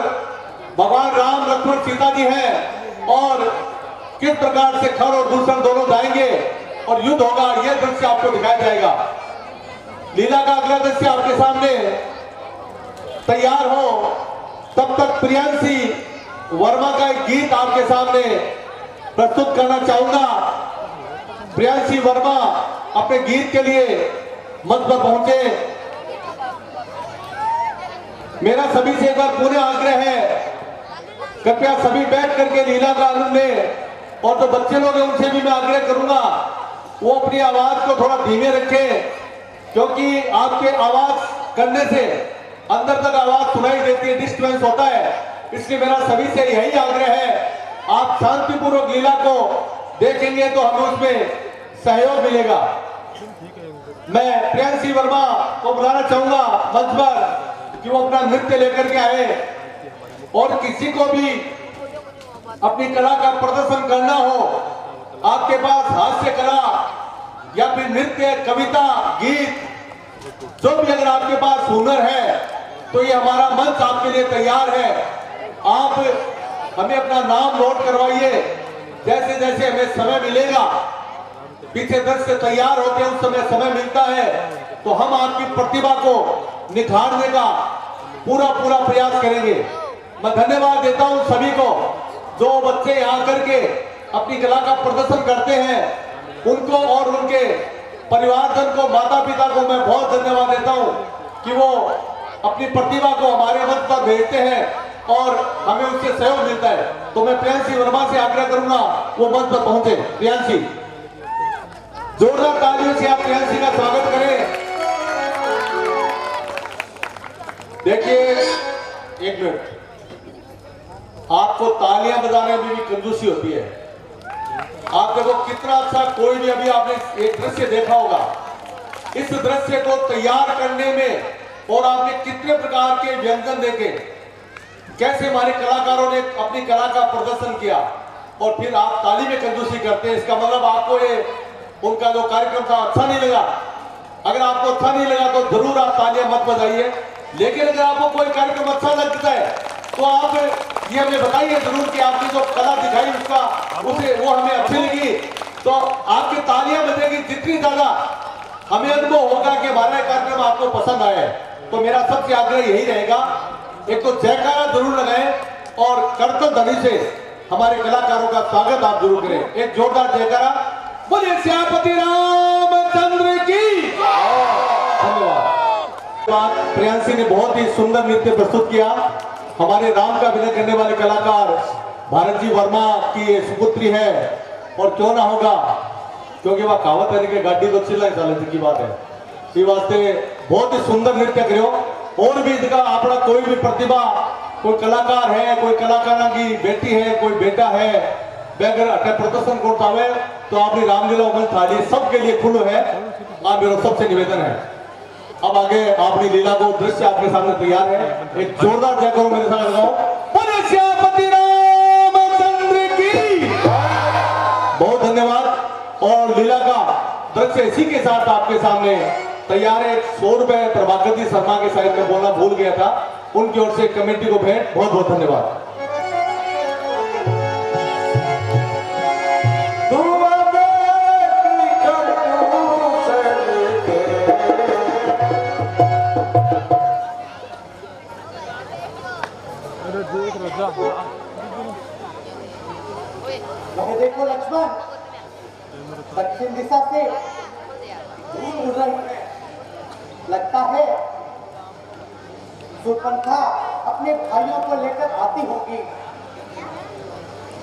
भगवान राम लक्ष्मण सीता जी हैं और किस प्रकार से खर और दूषण दोनों जाएंगे और युद्ध होगा। यह दृश्य आपको दिखाया जाएगा। लीला का अगला दृश्य आपके सामने तैयार हो तब तक प्रियांशी वर्मा का एक गीत आपके सामने प्रस्तुत करना चाहूंगा। प्रियांशी वर्मा अपने गीत के लिए मंच पर पहुंचे। मेरा सभी से एक बार पुनः आग्रह है, कृपया सभी बैठ करके लीला का आनंद लें और जो बच्चे लोग हैं उनसे भी मैं आग्रह करूंगा वो अपनी आवाज को थोड़ा धीमे रखें, क्योंकि आपके आवाज करने से अंदर तक आवाज सुनाई देती है, डिस्टर्बेंस होता है। इसलिए मेरा सभी से यही आग्रह है, आप शांतिपूर्वक लीला को देखेंगे तो हमें उसमें सहयोग मिलेगा। मैं प्रियांशी वर्मा को बुलाना चाहूंगा मंच पर कि वो अपना नृत्य लेकर के आए और किसी को भी अपनी कला का प्रदर्शन करना हो, आपके पास हास्य कला या फिर नृत्य, कविता, गीत, जो भी अगर आपके पास हुनर है तो ये हमारा मंच आपके लिए तैयार है। आप हमें अपना नाम नोट करवाइए। जैसे जैसे हमें समय मिलेगा, पीछे दृश्य तैयार होते हैं, उस समय समय मिलता है तो हम आपकी प्रतिभा को निखारने का पूरा प्रयास करेंगे। मैं धन्यवाद देता हूं सभी को जो बच्चे यहाँ करके अपनी कला का प्रदर्शन करते हैं, उनको और उनके परिवारजन को, माता पिता को मैं बहुत धन्यवाद देता हूं कि वो अपनी प्रतिभा को हमारे मंच पर भेजते हैं और हमें उससे सहयोग मिलता है। तो मैं प्रियांशी वर्मा से आग्रह करूंगा वो मंच पर पहुंचे। प्रियांशी, जोरदार तालियों से आप प्रियांशी का स्वागत करें। देखिए, एक मिनट, आपको तालियां बजाने में भी कंजूसी होती है। आप देखो कितना अच्छा, कोई भी अभी आपने एक दृश्य देखा होगा, इस दृश्य को तैयार करने में और आपने कितने प्रकार के व्यंजन देखे, कैसे हमारे कलाकारों ने अपनी कला का प्रदर्शन किया और फिर आप ताली में कंजूसी करते हैं। इसका मतलब आपको ये उनका जो कार्यक्रम था अच्छा नहीं लगा। अगर आपको अच्छा नहीं लगा तो जरूर आप तालियां मत बजाइए, लेकिन अगर आपको कोई कार्यक्रम अच्छा लगता है तो आप ये हमें बताइए जरूर कि आपने जो कला दिखाई उसे वो हमें अच्छी लगी, तो आपकी तालियां बजेगी। जितनी ज्यादा हमें अनुभव होगा कि हमारा कार्यक्रम आपको पसंद आया है। तो मेरा सबसे आग्रह यही रहेगा, एक तो जयकारा जरूर लगाएं और करतल ध्वनि से हमारे कलाकारों का स्वागत आप जरूर करें। एक जोरदार जयकारा, बोलिए श्यामपति रामचंद्र की। धन्यवाद। प्रियांशी ने बहुत ही सुंदर नृत्य प्रस्तुत किया। हमारे राम का अभिनय करने वाले कलाकार भारत जी वर्मा की सुपुत्री है और क्यों ना होगा, क्योंकि वह कहावत है कि गाड़ी तो चिल्ला की बात है। इस वास्ते बहुत ही सुंदर नृत्य करो और भी इसका अपना कोई भी प्रतिभा, कोई कलाकार है, कोई कलाकारा की बेटी है, कोई बेटा है, बेगर अटे प्रदर्शन करता है तो आपकी रामलीला उमन थाली सबके लिए खुलो है। आप मेरा सबसे निवेदन है, अब आगे अपनी लीला को दृश्य आपके सामने तैयार है। एक जोरदार जय करो मेरे साथ लगाओ, बोले श्यामपति रामचंद्र की। बहुत धन्यवाद। और लीला का दृश्य इसी के साथ आपके सामने तैयार है। 100 रुपए प्रभाकर जी शर्मा के साइड में बोलना भूल गया था, उनकी ओर से कमेटी को भेंट। बहुत बहुत धन्यवाद। देखो लक्ष्मण, दक्षिण दिशा से धूल उड़ रही है। लगता है शूर्पणखा अपने भाइयों को लेकर आती होगी।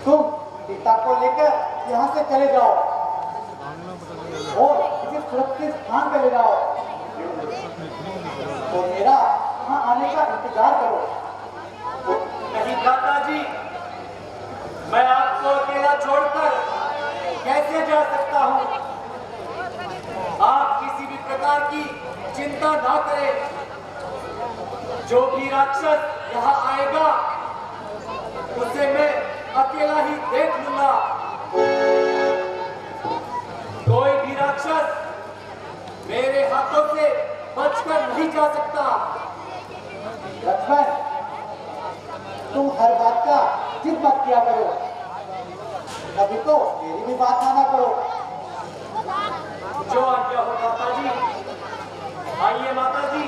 तुम पिता को लेकर यहाँ से चले जाओ और किसी सुरक्षित स्थान पर ले जाओ और मेरा यहाँ आने का इंतजार करो। नहीं दादाजी, मैं आपको अकेला छोड़कर कैसे जा सकता हूँ? आप किसी भी प्रकार की चिंता ना करें। जो भी राक्षस यहाँ आएगा उसे मैं अकेला ही देख लूंगा। कोई भी राक्षस मेरे हाथों से बचकर नहीं जा सकता। लक्ष्मण, तुम हर बात का जिद मत किया करो, कभी तो मेरी भी बात माना करो। जो आज्ञा हो माताजी। आइए माताजी।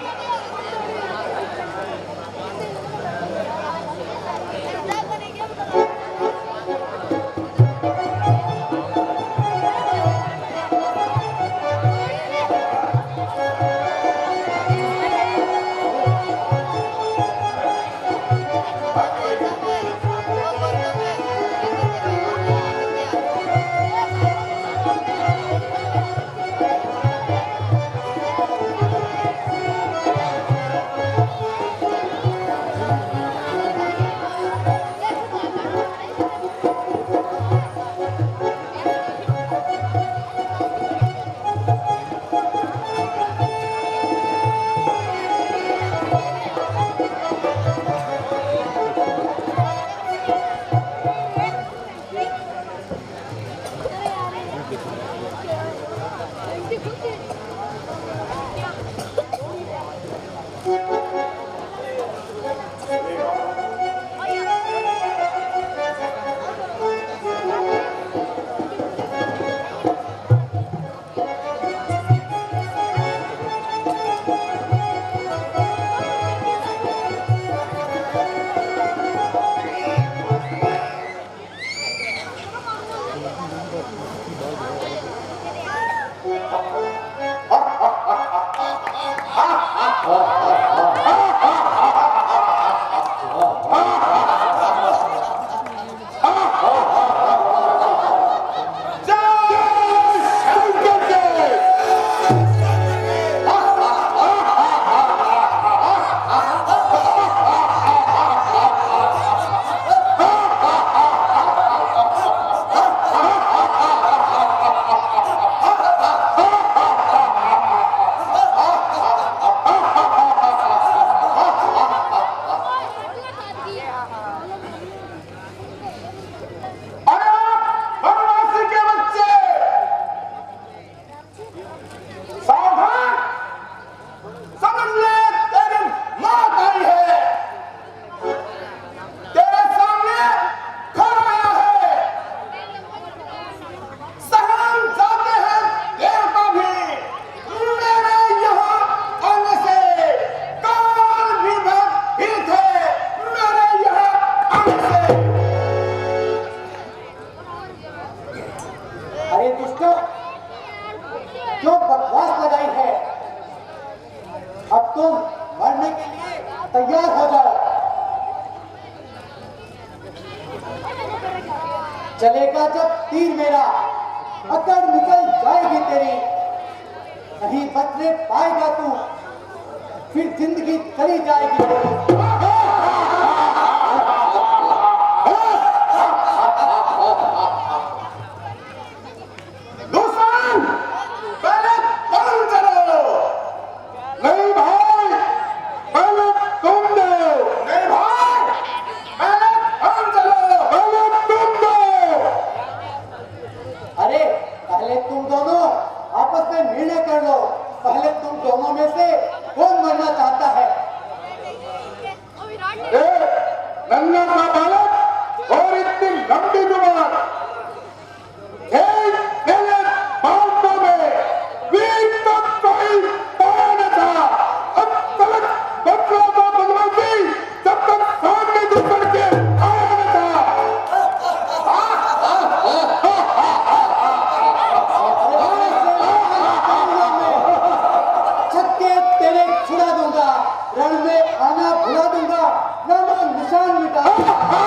चलेगा जब तीर मेरा, अकड़ निकल जाएगी तेरी, नहीं बचने पाएगा तू, फिर जिंदगी चली जाएगी तेरी। रण में आना भुला दूंगा, नामो निशान मिटा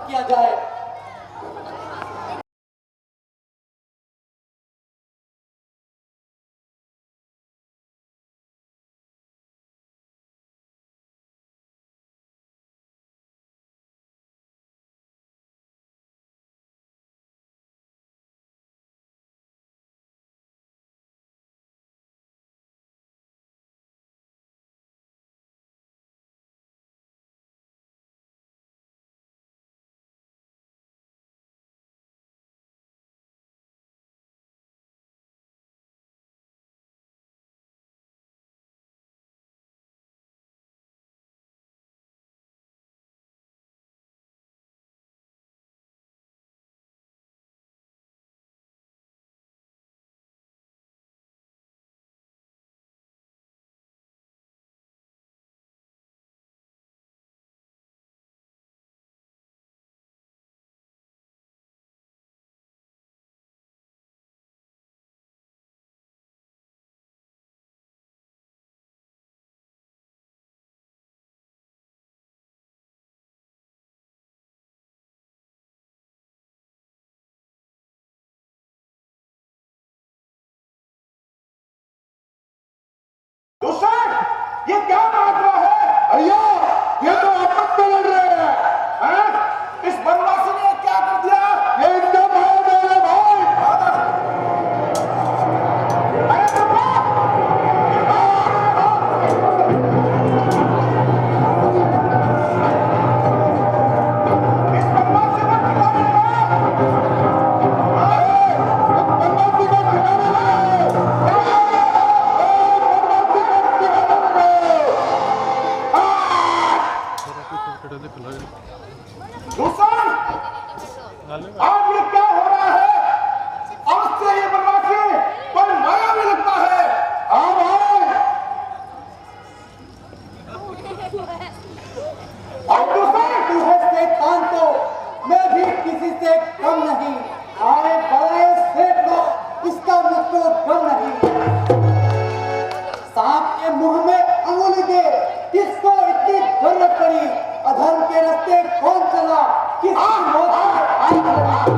किया जाए। दुष्यंत, ये क्या बात है? भैया, ये तो आपस में लड़ रहे हैं। हैं? इस बनवासी ने क्या कर दिया? ये इनका भाई मेरे भाई। अरे रुको! इस बनवासी को खिलाने दो। इस बनवासी को खिलाने आज ये क्या हो रहा है? अवश्य ये बनवासी कोई माया में लगता है। हाँ भाई, और दूसरा तू है शैतान, तो मैं भी किसी से कम नहीं। आए बड़े सेठ लो, इसका मुझको गम नहीं। सांप के मुंह में अंगुली दे, किसको इतनी जरूरत पड़ी? अधर्म के रास्ते कौन चला? किसकी मौत आई?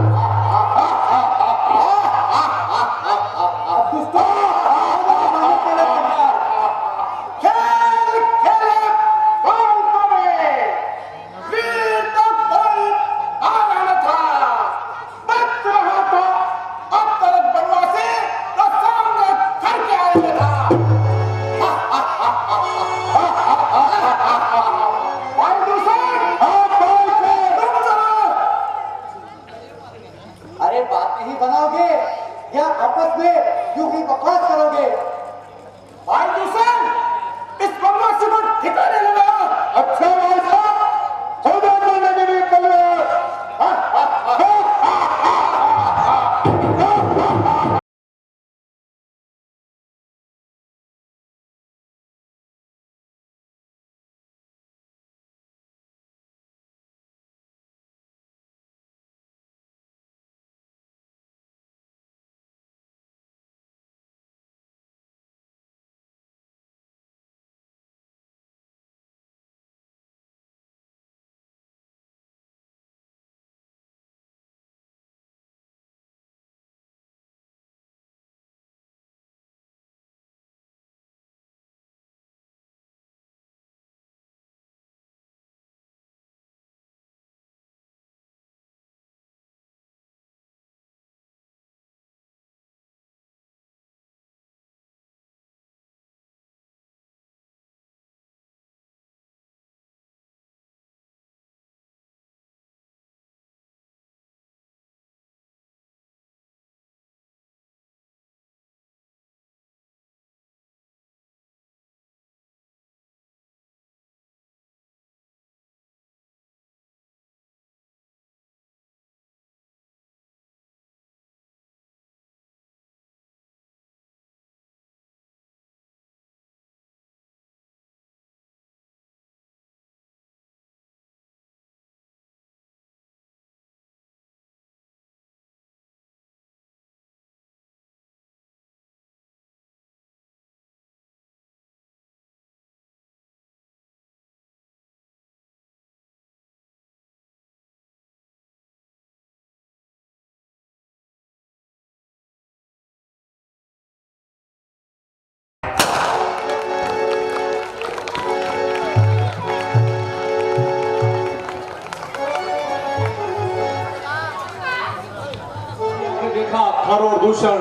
दूषण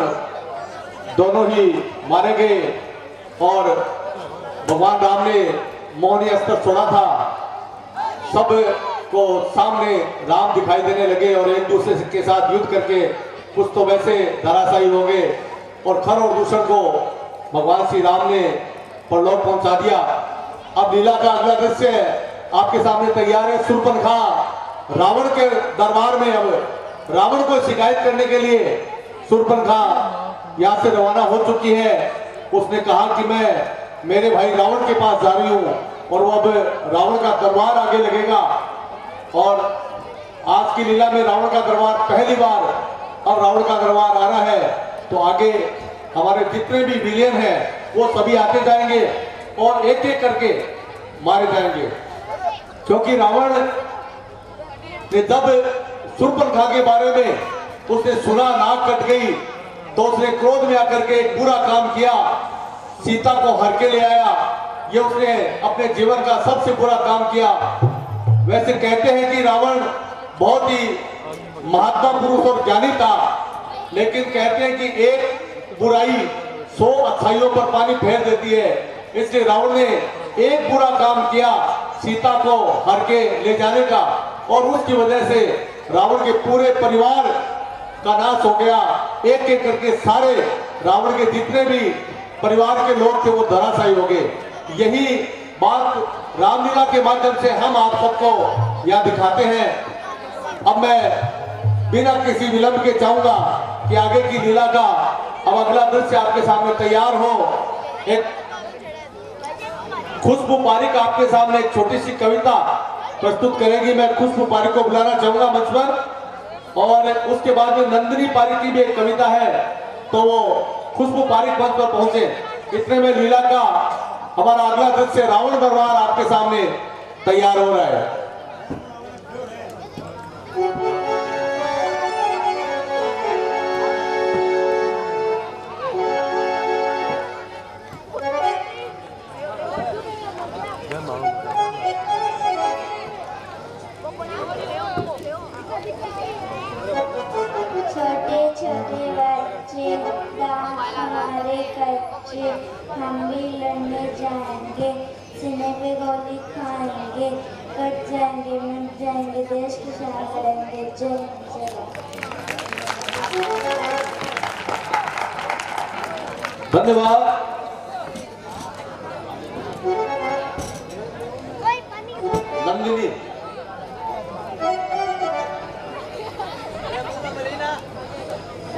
दोनों ही मारे गए और भगवान राम ने मोहनी अस्त्र छोड़ा था। सब को सामने राम दिखाई देने लगे और एक दूसरे के साथ युद्ध करके कुछ तो वैसे धराशायी हो गए और खर और दूषण को भगवान श्री राम ने परलोक पहुंचा दिया। अब लीला का अगला दृश्य आपके सामने तैयार है। शूर्पणखा रावण के दरबार में अब रावण को शिकायत करने के लिए शूर्पणखा यहाँ से रवाना हो चुकी है। उसने कहा कि मैं मेरे भाई रावण के पास जा रही हूँ और वो अब रावण का दरबार आगे लगेगा। और आज की लीला में रावण का दरबार पहली बार अब रावण का दरबार आ रहा है, तो आगे हमारे जितने भी विलेन हैं वो सभी आते जाएंगे और एक एक करके मारे जाएंगे। क्योंकि रावण ने जब शूर्पणखा के बारे में उसने सुना, नाक कट गई, तो उसने क्रोध में आकर के एक बुरा काम किया, सीता को हर के ले आया। ये उसने अपने जीवन का सबसे बुरा काम किया। वैसे कहते हैं कि रावण बहुत ही महात्मा पुरुष और ज्ञानी था, लेकिन कहते हैं कि एक बुराई 100 अच्छाइयों पर पानी फेर देती है। इसलिए रावण ने एक बुरा काम किया, सीता को हर के ले जाने का, और उसकी वजह से रावण के पूरे परिवार का नाश हो गया। एक एक करके सारे रावण के जितने भी परिवार के लोग थे वो धराशायी हो गए। यही बात रामलीला के माध्यम से हम आप सबको यहाँ दिखाते हैं। अब मैं बिना किसी विलंब के चाहूंगा कि आगे की लीला का अब अगला दृश्य आपके सामने तैयार हो। एक खुशबू पारिक आपके सामने एक छोटी सी कविता प्रस्तुत करेगी। मैं खुशबू पारिक को बुलाना चाहूंगा मंच पर, और उसके बाद में नंदिनी पारिक की भी एक कविता है, तो वो खुशबू पारिक मंच पर पहुंचे। इतने में लीला का हमारा अगला दृश्य रावण दरबार आपके सामने तैयार हो रहा है। छोटे छोटे बच्चे दांत हमारे कच्चे, हम भी लड़ने जाएंगे, सीने पे गोली खाएंगे, कट जाएंगे मिट जाएंगे, देश की शान करेंगे। जय जय। धन्यवाद। नंदिनी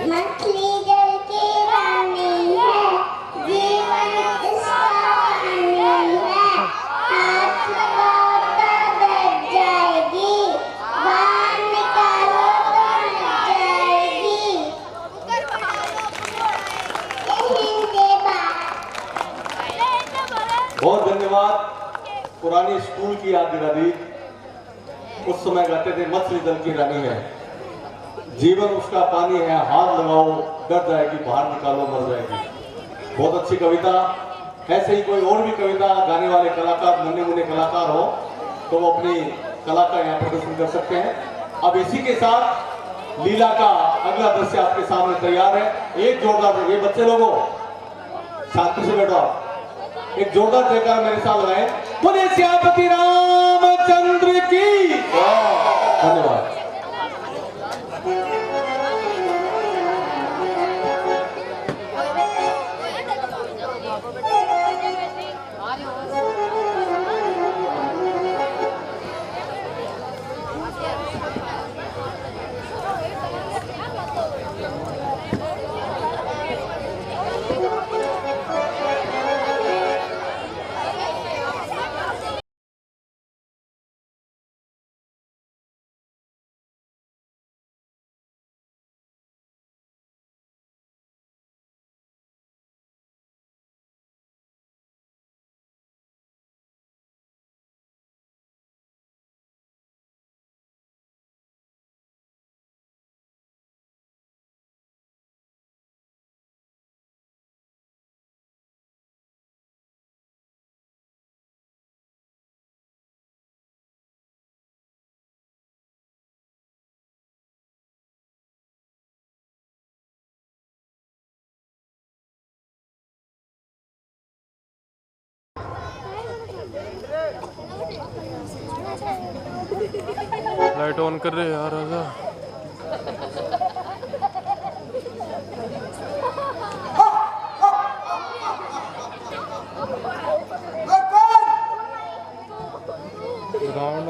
मछली जल की रानी है, जीवन इसका पानी है, हाथ लगाओ तो डर जाएगी, बाहर निकालो तो मर जाएगी। बहुत धन्यवाद। पुरानी स्कूल की याद दिला दी। उस समय गाते थे मछली जल की रानी है, जीवन उसका पानी है, हाथ लगाओ डर जाएगी, बाहर निकालो मर जाएगी। बहुत अच्छी कविता। ऐसे ही कोई और भी कविता गाने वाले कलाकार, नन्हे मुन्ने कलाकार हो तो वो अपनी कला का यहाँ प्रदर्शन कर सकते हैं। अब इसी के साथ लीला का अगला दृश्य आपके सामने तैयार है। एक जोरदार, ये बच्चे लोगों शांति से बैठो, एक जोरदार जयकार मेरे साथ लगाए। बोले सियापति रामचंद्र की। धन्यवाद। लाइट ऑन कर रहे यार राजा। रावण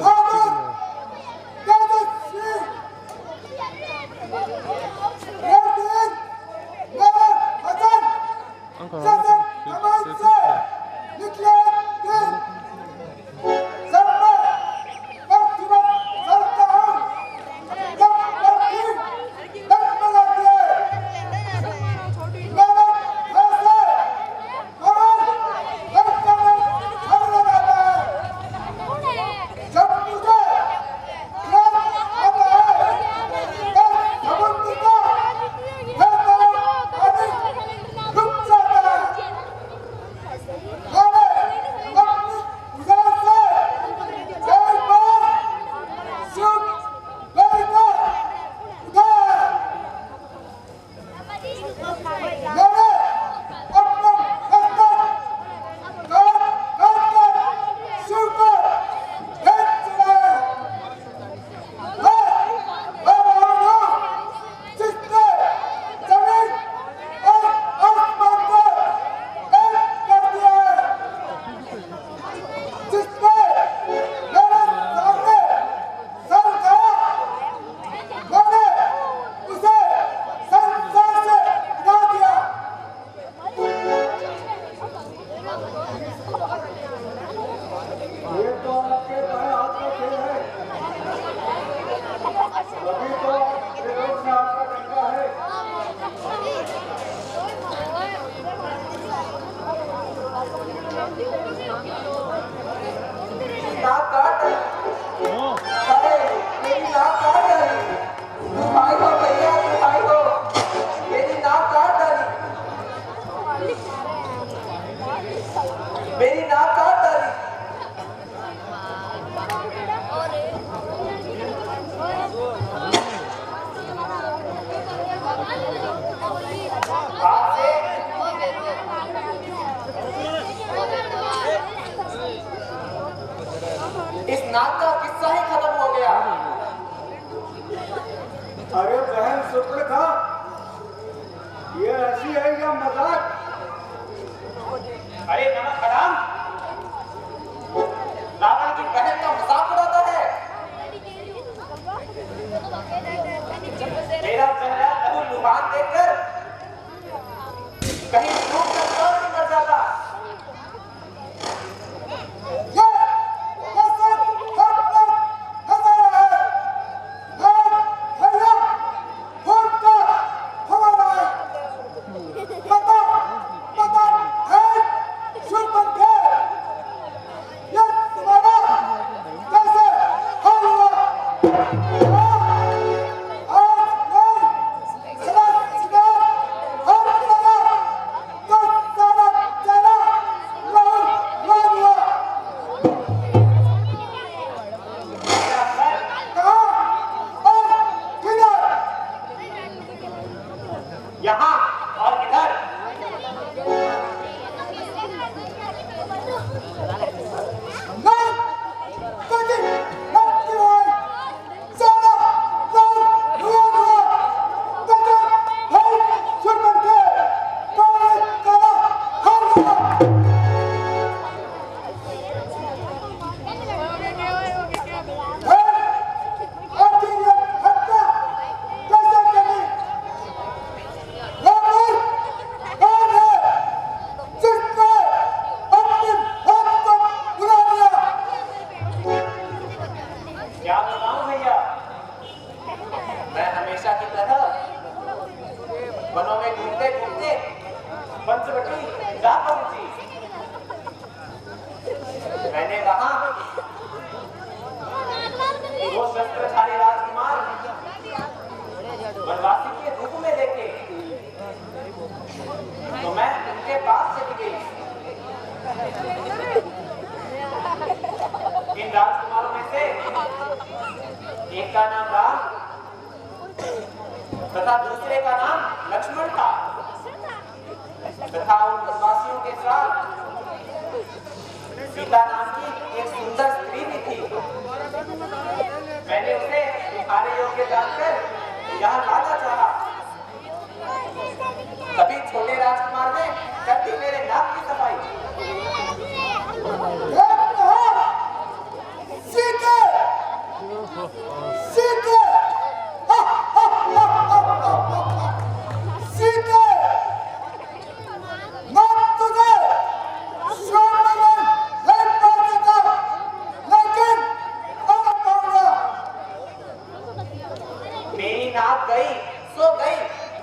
इस नाक का किस्सा ही खत्म हो गया। अरे बहन सुप्रखा, ये ऐसी है या मजाक? अरे नमक हराम, रावण की बहन का मजाक उड़ाता है। मेरा चेहरा लहू लुहान देखकर कहीं डूब कर तो नहीं मर जाता। यहाँ और इधर क्या बताऊं भैया, मैं हमेशा की तरह वनों में घूमते घूमते पंचवटी जा पहुंची। मैंने वहां वो शस्त्रधारी राजकुमार वनवासी के रूप में देखे, तो मैं उनके पास चली गई। इन राजकुमारों में से एक का नाम राम तथा दूसरे का नाम लक्ष्मण था, तथा उन वनवासियों के साथ सीता नाम की एक सुंदर स्त्री भी थी। मैंने उसे जानकर यहाँ लाना चाहा। कभी छोटे राजकुमार ने कर दी मेरे नाक की सफाई। सीते सीते सीते मैं तुझे श्रवण नहीं पा सका, लेकिन अब पाऊंगा। मेरी नाक गई सो गई,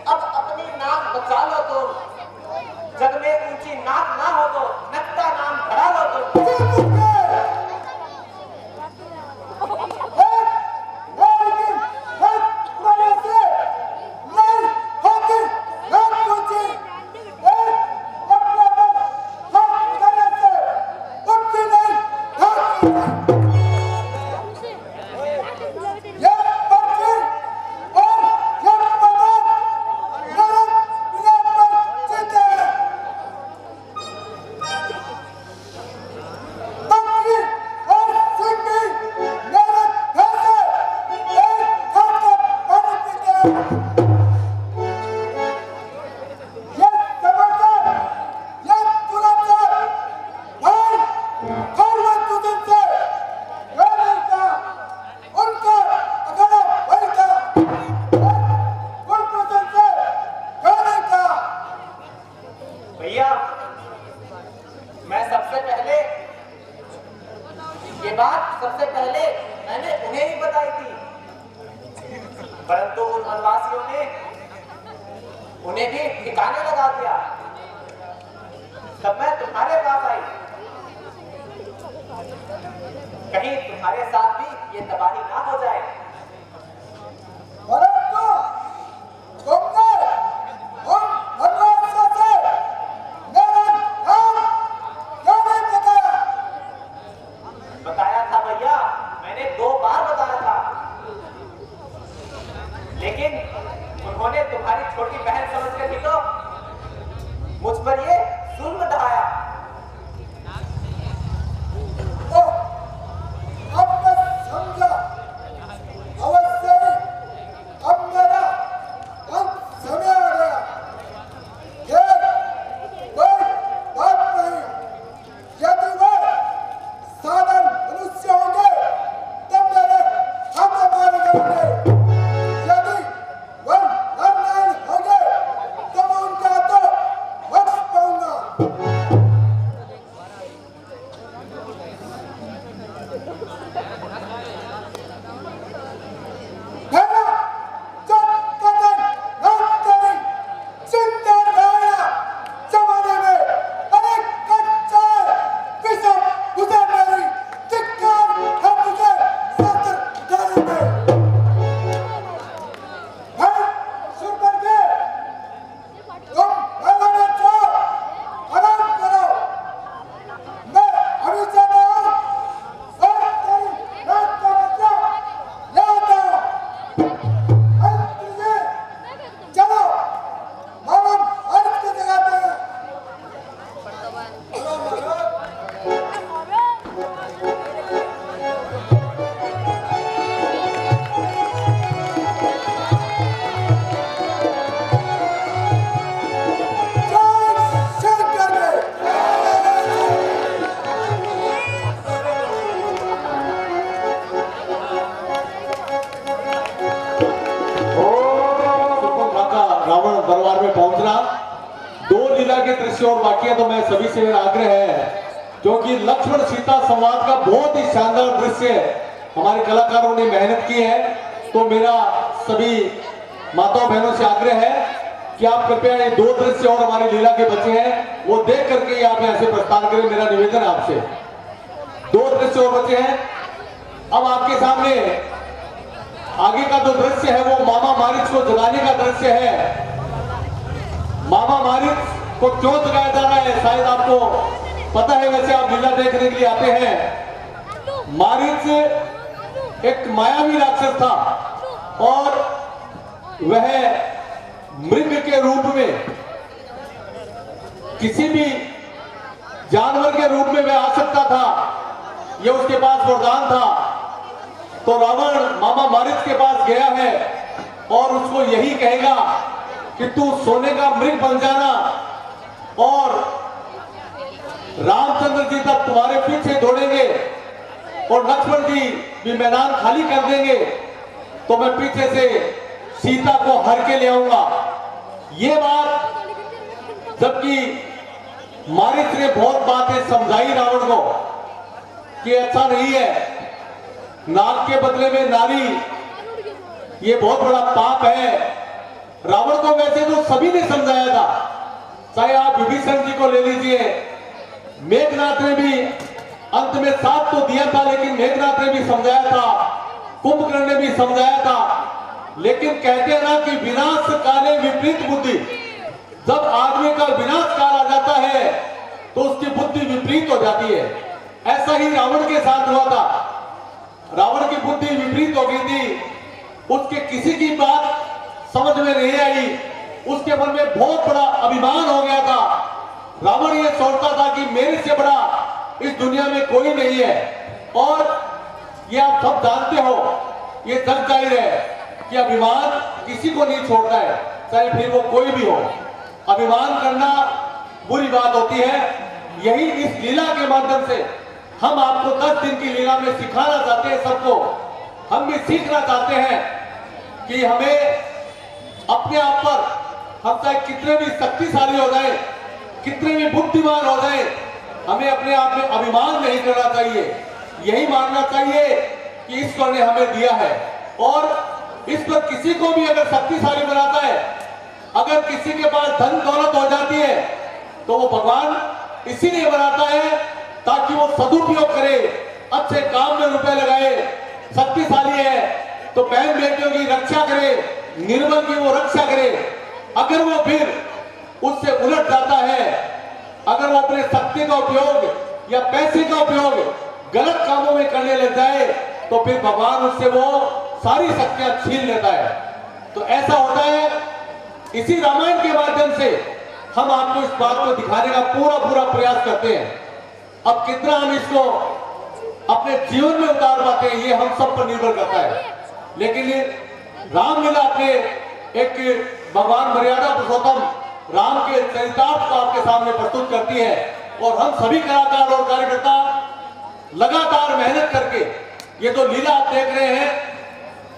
अब अपनी नाक बचा लो तुम। जग में ऊंची नाक ना हो तो नक्ता नाम खड़ा लो तुम। भैया, मैं सबसे पहले मैंने उन्हें ही बताई थी, परंतु उन वनवासियों ने उन्हें भी ठिकाने लगा दिया। तब मैं तुम्हारे पास आई, कहीं तुम्हारे साथ भी ये तबाही ना हो जाए। परंतु तुमने उन वनवासियों से मेरा नाम क्यों नहीं बताया? बताया था भैया, मैंने 2 बार बताया था, लेकिन उन्होंने तुम्हारी छोटी बहन समझकर ही तो मुझ पर ये जुल्म ढाया। अब मैं समझा, अवश्य ही अब मेरा अंत समय आ गया। ये कोई बात नहीं, यदि वे साधारण मनुष्य होंगे तो मेरे हाथों मारे जाएंगे, यदि वे नर होंगे तो मैं उनके हाथों बख्श पाऊंगा। चलो मामा अर्थ को जगाते हैं। रावण दरबार में पहुंचना, 2 लीला के दृश्य और बाकी है, तो मैं सभी से मेरा आग्रह है, क्योंकि लक्ष्मण सीता संवाद का बहुत ही शानदार दृश्य हमारे कलाकारों ने मेहनत की है, तो मेरा सभी माताओं बहनों से आग्रह है कि आप कृपया ये 2 दृश्य और हमारी लीला के बचे हैं वो देख करके आप यहाँ से प्रस्थान करें। मेरा निवेदन है आपसे। 2 दृश्य और बचे हैं। अब आपके सामने आगे का जो दृश्य है वो मामा मारिच को जगाने का दृश्य है। मामा मारिच को क्यों जगाया जा रहा है शायद आपको पता है, वैसे आप लीला देखने के लिए आते हैं। मारिच एक मायावी राक्षस था और वह मृग के रूप में, किसी भी जानवर के रूप में वह आ सकता था, यह उसके पास वरदान था। तो रावण मामा मारिच के पास गया है और उसको यही कहेगा कि तू सोने का मृग बन जाना और रामचंद्र जी तब तुम्हारे पीछे दौड़ेंगे और लक्ष्मण जी भी मैदान खाली कर देंगे तो मैं पीछे से सीता को हर के ले आऊंगा। ये बात जबकि मारिच ने बहुत बातें समझाई रावण को कि अच्छा नहीं है, नाग के बदले में नारी ये बहुत बड़ा पाप है। रावण को वैसे तो सभी ने समझाया था, चाहे आप विभीषण जी को ले लीजिए, मेघनाथ ने भी अंत में साथ तो दिया था लेकिन मेघनाथ ने भी समझाया था, कुंभकर्ण ने भी समझाया था। लेकिन कहते हैं ना कि विनाश काले विपरीत बुद्धि, जब आदमी का विनाश काल आ जाता है तो उसकी बुद्धि विपरीत हो जाती है। ऐसा ही रावण के साथ हुआ था, रावण की बुद्धि विपरीत हो गई थी, उसके किसी की बात समझ में नहीं आई, उसके मन में बहुत बड़ा अभिमान हो गया था। रावण ये सोचता था कि मेरे से बड़ा इस दुनिया में कोई नहीं है। और ये आप सब जानते हो, ये जग जाहिर है कि अभिमान किसी को नहीं छोड़ता है, चाहे फिर वो कोई भी हो। अभिमान करना बुरी बात होती है। यही इस लीला के माध्यम से हम आपको 10 दिन की लीला में सिखाना चाहते हैं सबको। हम भी सीखना चाहते हैं कि हमें अपने आप पर, हम चाहे कितने भी शक्तिशाली हो जाए, कितने भी बुद्धिमान हो जाए, हमें अपने आप में अभिमान नहीं करना चाहिए। यही मानना चाहिए कि ईश्वर ने हमें दिया है और ईश्वर किसी को भी अगर शक्तिशाली बनाता है, अगर किसी के पास धन दौलत हो जाती है तो वो भगवान इसीलिए बनाता है ताकि वो सदुपयोग करे, अच्छे काम में रुपए लगाए। शक्तिशाली है तो बहन बेटियों की रक्षा करे, निर्बल की वो रक्षा करे। अगर वो फिर उससे उलट जाता है, अगर वो अपने शक्ति का उपयोग या पैसे का उपयोग गलत कामों में करने लग जाए तो फिर भगवान उससे वो सारी शक्तियां छीन लेता है। तो ऐसा होता है। इसी रामायण के माध्यम से हम आपको इस बात को दिखाने का पूरा प्रयास करते हैं। अब कितना हम इसको अपने जीवन में उतार पाते हैं ये हम सब पर निर्भर करता है। लेकिन ये रामलीला अपने एक भगवान मर्यादा पुरुषोत्तम राम के चरितार्थ को आपके सामने प्रस्तुत करती है और हम सभी कलाकार और कार्यकर्ता लगातार मेहनत करके ये जो लीला आप देख रहे हैं,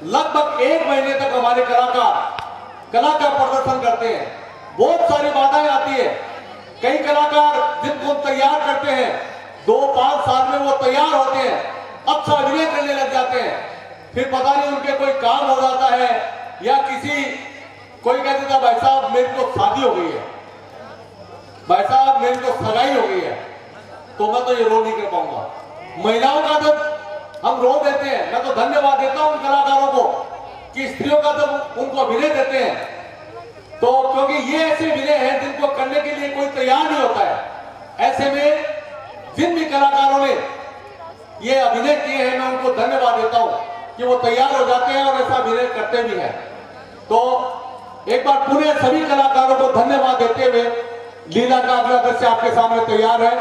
लगभग 1 महीने तक हमारे कलाकार कला का प्रदर्शन करते हैं। बहुत सारी बाधाएं आती है। कई कलाकार जिनको तैयार करते हैं 2-5 साल में वो तैयार होते हैं, अच्छा अभिनय करने लग जाते हैं, फिर पता नहीं उनके कोई काम हो जाता है या कोई कहते था भाई साहब मेरी तो शादी हो गई है, भाई साहब मेरी तो सगाई हो गई है, तो मैं तो ये रोल नहीं कर पाऊंगा। महिलाओं का जब हम रोल देते हैं, मैं तो धन्यवाद देता हूं उन कलाकारों को कि स्त्रियों का जब उनको अभिनय देते हैं तो, क्योंकि ये ऐसे अभिनय हैं जिनको करने के लिए कोई तैयार नहीं होता है। ऐसे में जिन भी कलाकारों ने ये अभिनय किए हैं मैं उनको धन्यवाद देता हूं कि वो तैयार हो जाते हैं और ऐसा अभिनय करते भी हैं। तो एक बार पूरे सभी कलाकारों को धन्यवाद देते हुए लीला का अगला दृश्य आपके सामने तैयार है।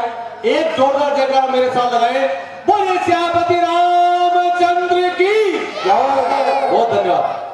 एक जोरदार जयकार मेरे साथ लगाए, बोले श्यामपति रामचंद्र की जय। बहुत धन्यवाद।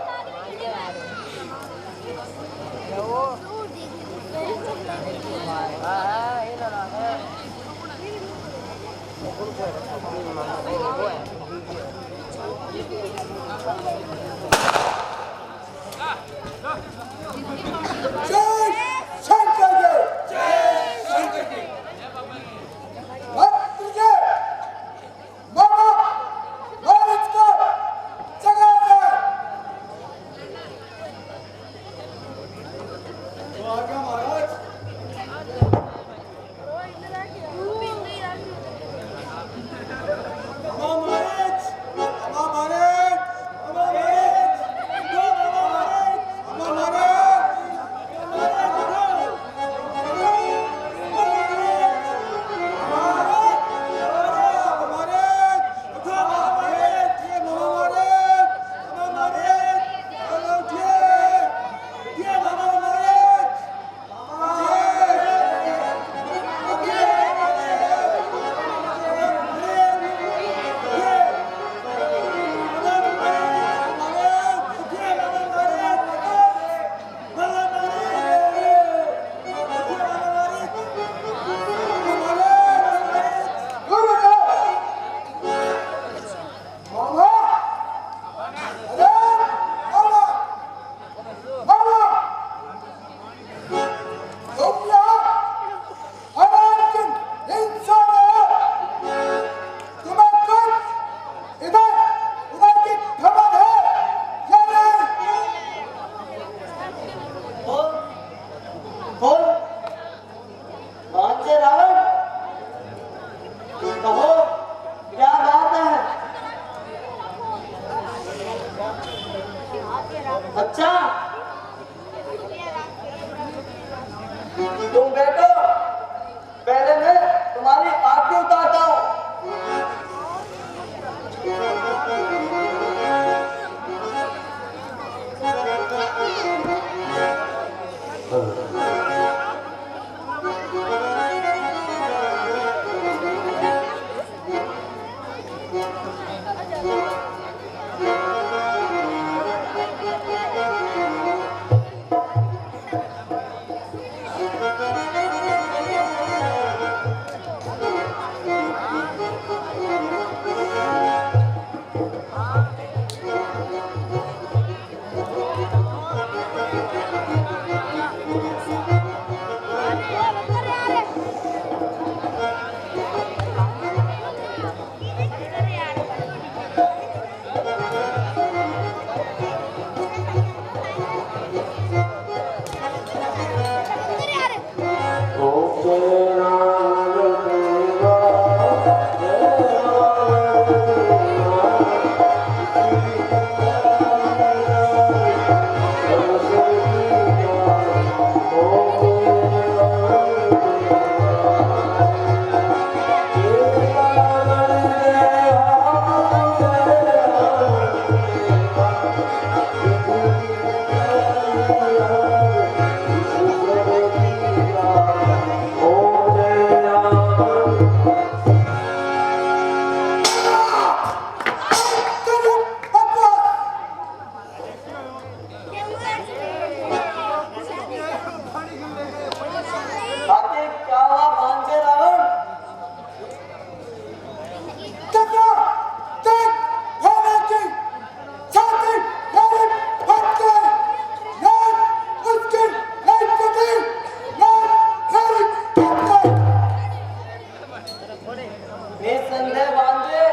निसंदेह भांजे,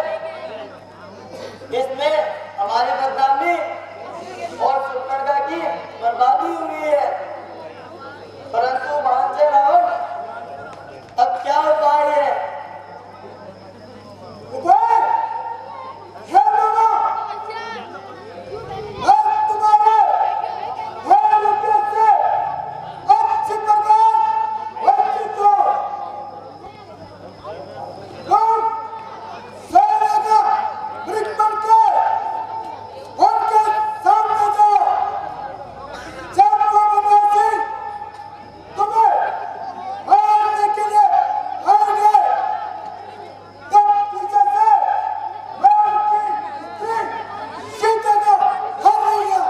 इसमें हमारी बदनामी और सुपर्णा की बर्बादी हुई है। परंतु भांजे रावण, अब क्या उपाय है? उपाय है बाबा, मैं तुम्हारे हर रुपये से अच्छी प्रकार वंचित हूँ। तुम सेना का वृक्ष बनकर उनके सामने जाओ। जब वो बनवासी तुम्हें मारने के लिए आएंगे, तब पीछे से मैं उनकी स्त्री सीता को हर लूंगा।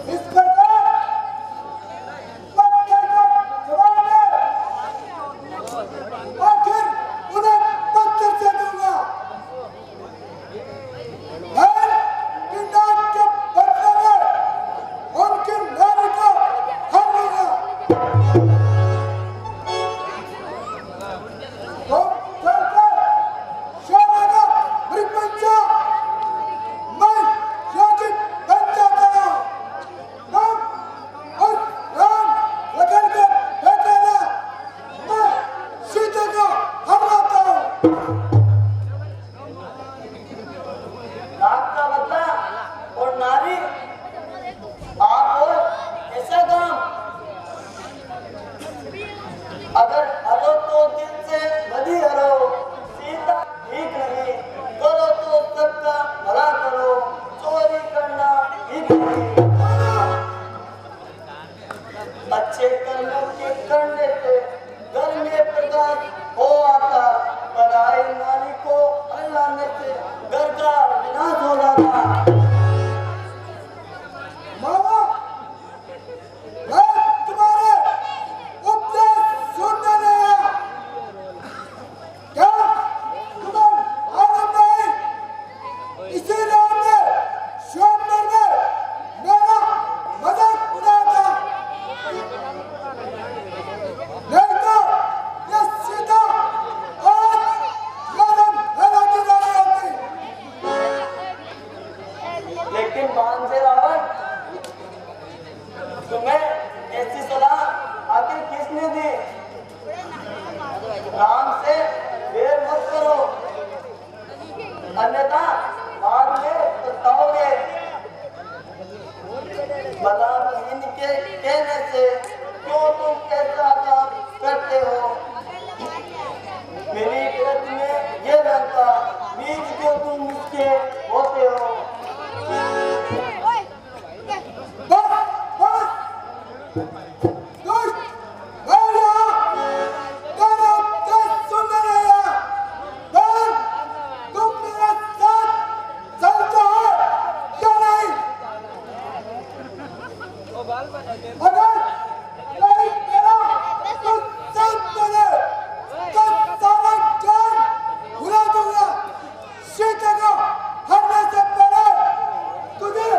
इस प्रकार पत्थर का जवाब है, आखिर उन्हें पत्थर से दूंगा। मैं किन्नर के बदले में उनकी नारी को हर लूंगा। तुम चलकर सेना का वृक्ष बन जाओ, मैं योगी बन जाता हूँ। तुम उस राम लखन को भेजना, मैं सीता को हरवाता हूँ। रात का बदला और नारी, आप और ऐसा काम अगर हरो तो दिल से भली हरो, सीता ठीक नहीं, करो तो सबका भला करो, चोरी करना ठीक नहीं। अच्छे कर्मों के करने से घर में प्रकाश हो आता, पराई नारी को हलाने से घर का विनाश हो जाता। मामा, मैं तुम्हारे उपदेश सुनने नहीं आया। क्या तुम्हें मालूम नहीं? इसीलिए हमने स्वयंवर में मेरा मजाक उड़ाया था। नहीं तो ये सीता आज ललन ललन की रानी होती। लेकिन भांजे रावण, तुम्हें ऐसी सलाह आखिर किसने दी? राम से वेर मत करो, अन्यथा बाद में पछताओगे। भला बहन के कहने से क्यों तुम ऐसा काम करते हो? मेरी कृत में ये रहता, बीज क्यों तुम मुझके होते हो? बस बस, दुष्ट, मैं यहाँ तेरा उपदेश सुनने नहीं आया। बहन, तुम मेरे साथ चलते हो या नहीं? अगर नहीं मेरा कुछ साथ बने तो सारा जान उड़ा दूंगा। सीता को हरने से पहले तुझे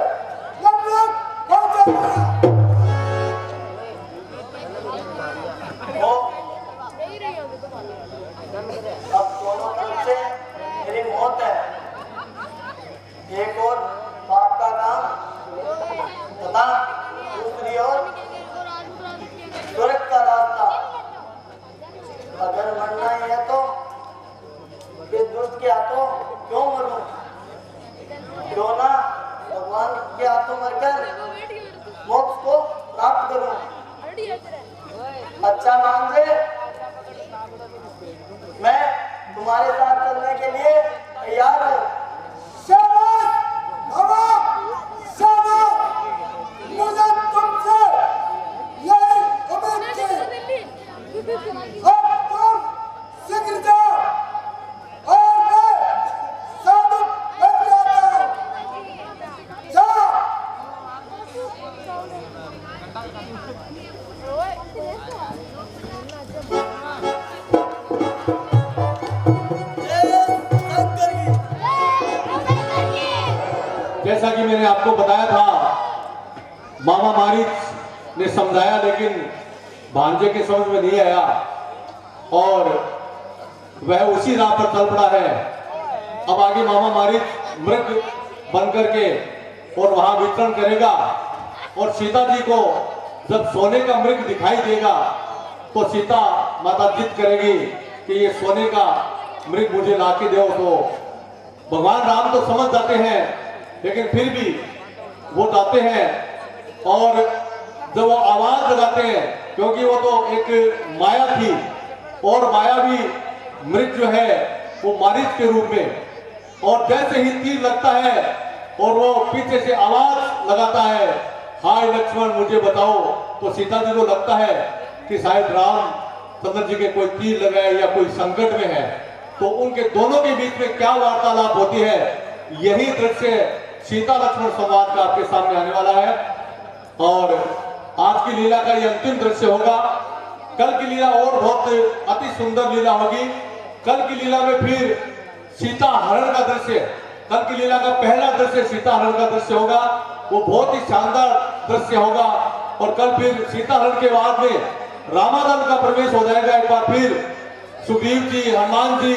यमलोक पहुंचाऊंगा। वो अब दोनों तरफ से मेरी मौत है। एक और पाप का काम तथा दूसरी ओर स्वर्ग का रास्ता। अगर मरना ही है तो इस दुष्ट के हाथों क्यों मरूं? क्यों ना भगवान के हाथों मरकर मोक्ष को प्राप्त करूं। अच्छा भांजे, मैं तुम्हारे साथ चलने के लिए तैयार हूँ। शाबाश बाबा, शाबाश। मुझे तुमसे यही उम्मीद थी। अब तुम शीघ्र जाओ और मैं साधु बन जाता हूँ। जाओ। जैसा कि मैंने आपको बताया था, मामा मारिच ने समझाया लेकिन भांजे के समझ में नहीं आया। और वह उसी राह पर चल पड़ा है। अब आगे मामा मारीच मृग बन करके और वहां विचरण करेगा और सीता जी को जब सोने का मृग दिखाई देगा तो सीता माता जिद करेगी कि ये सोने का मृग मुझे लाके दो। तो भगवान राम तो समझ जाते हैं, लेकिन फिर भी वो जाते हैं और जब वो आवाज लगाते हैं, क्योंकि वो तो एक माया थी और मायावी मृग जो है वो मारीच के रूप में, और जैसे ही तीर लगता है और वो पीछे से आवाज लगाता है, हाय लक्ष्मण मुझे बताओ, तो सीता जी को लगता है कि शायद राम चंद्र जी के कोई तीर लगाए या कोई संकट में है। तो उनके दोनों के बीच में क्या वार्तालाप होती है, यही दृश्य सीता लक्ष्मण संवाद का आपके सामने आने वाला है। और आज की लीला का ये अंतिम दृश्य होगा। कल की लीला और बहुत अति सुंदर लीला होगी। कल की लीला में फिर सीता हरण का दृश्य, कल की लीला का पहला दृश्य सीता हरण का दृश्य होगा, वो बहुत ही शानदार दृश्य होगा। और कल फिर सीता हरण के बाद में रामादल का प्रवेश हो जाएगा। एक बार फिर सुग्रीव जी, हनुमान जी,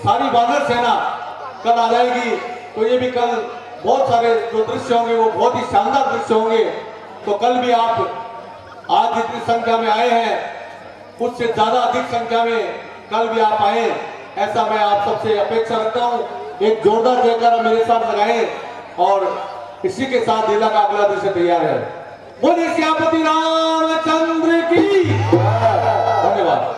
सारी वानर सेना कल आ जाएगी। तो ये भी कल बहुत सारे जो दृश्य होंगे वो बहुत ही शानदार दृश्य होंगे। तो कल भी आप आज जितनी संख्या में आए हैं उससे ज्यादा अधिक संख्या में कल भी आप आए, ऐसा मैं आप सबसे अपेक्षा रखता हूँ। एक जोरदार जयकारा मेरे साथ लगाएं और इसी के साथ लीला का अगला दृश्य तैयार है। बोलिए सियापति रामचंद्र की धन्यवाद।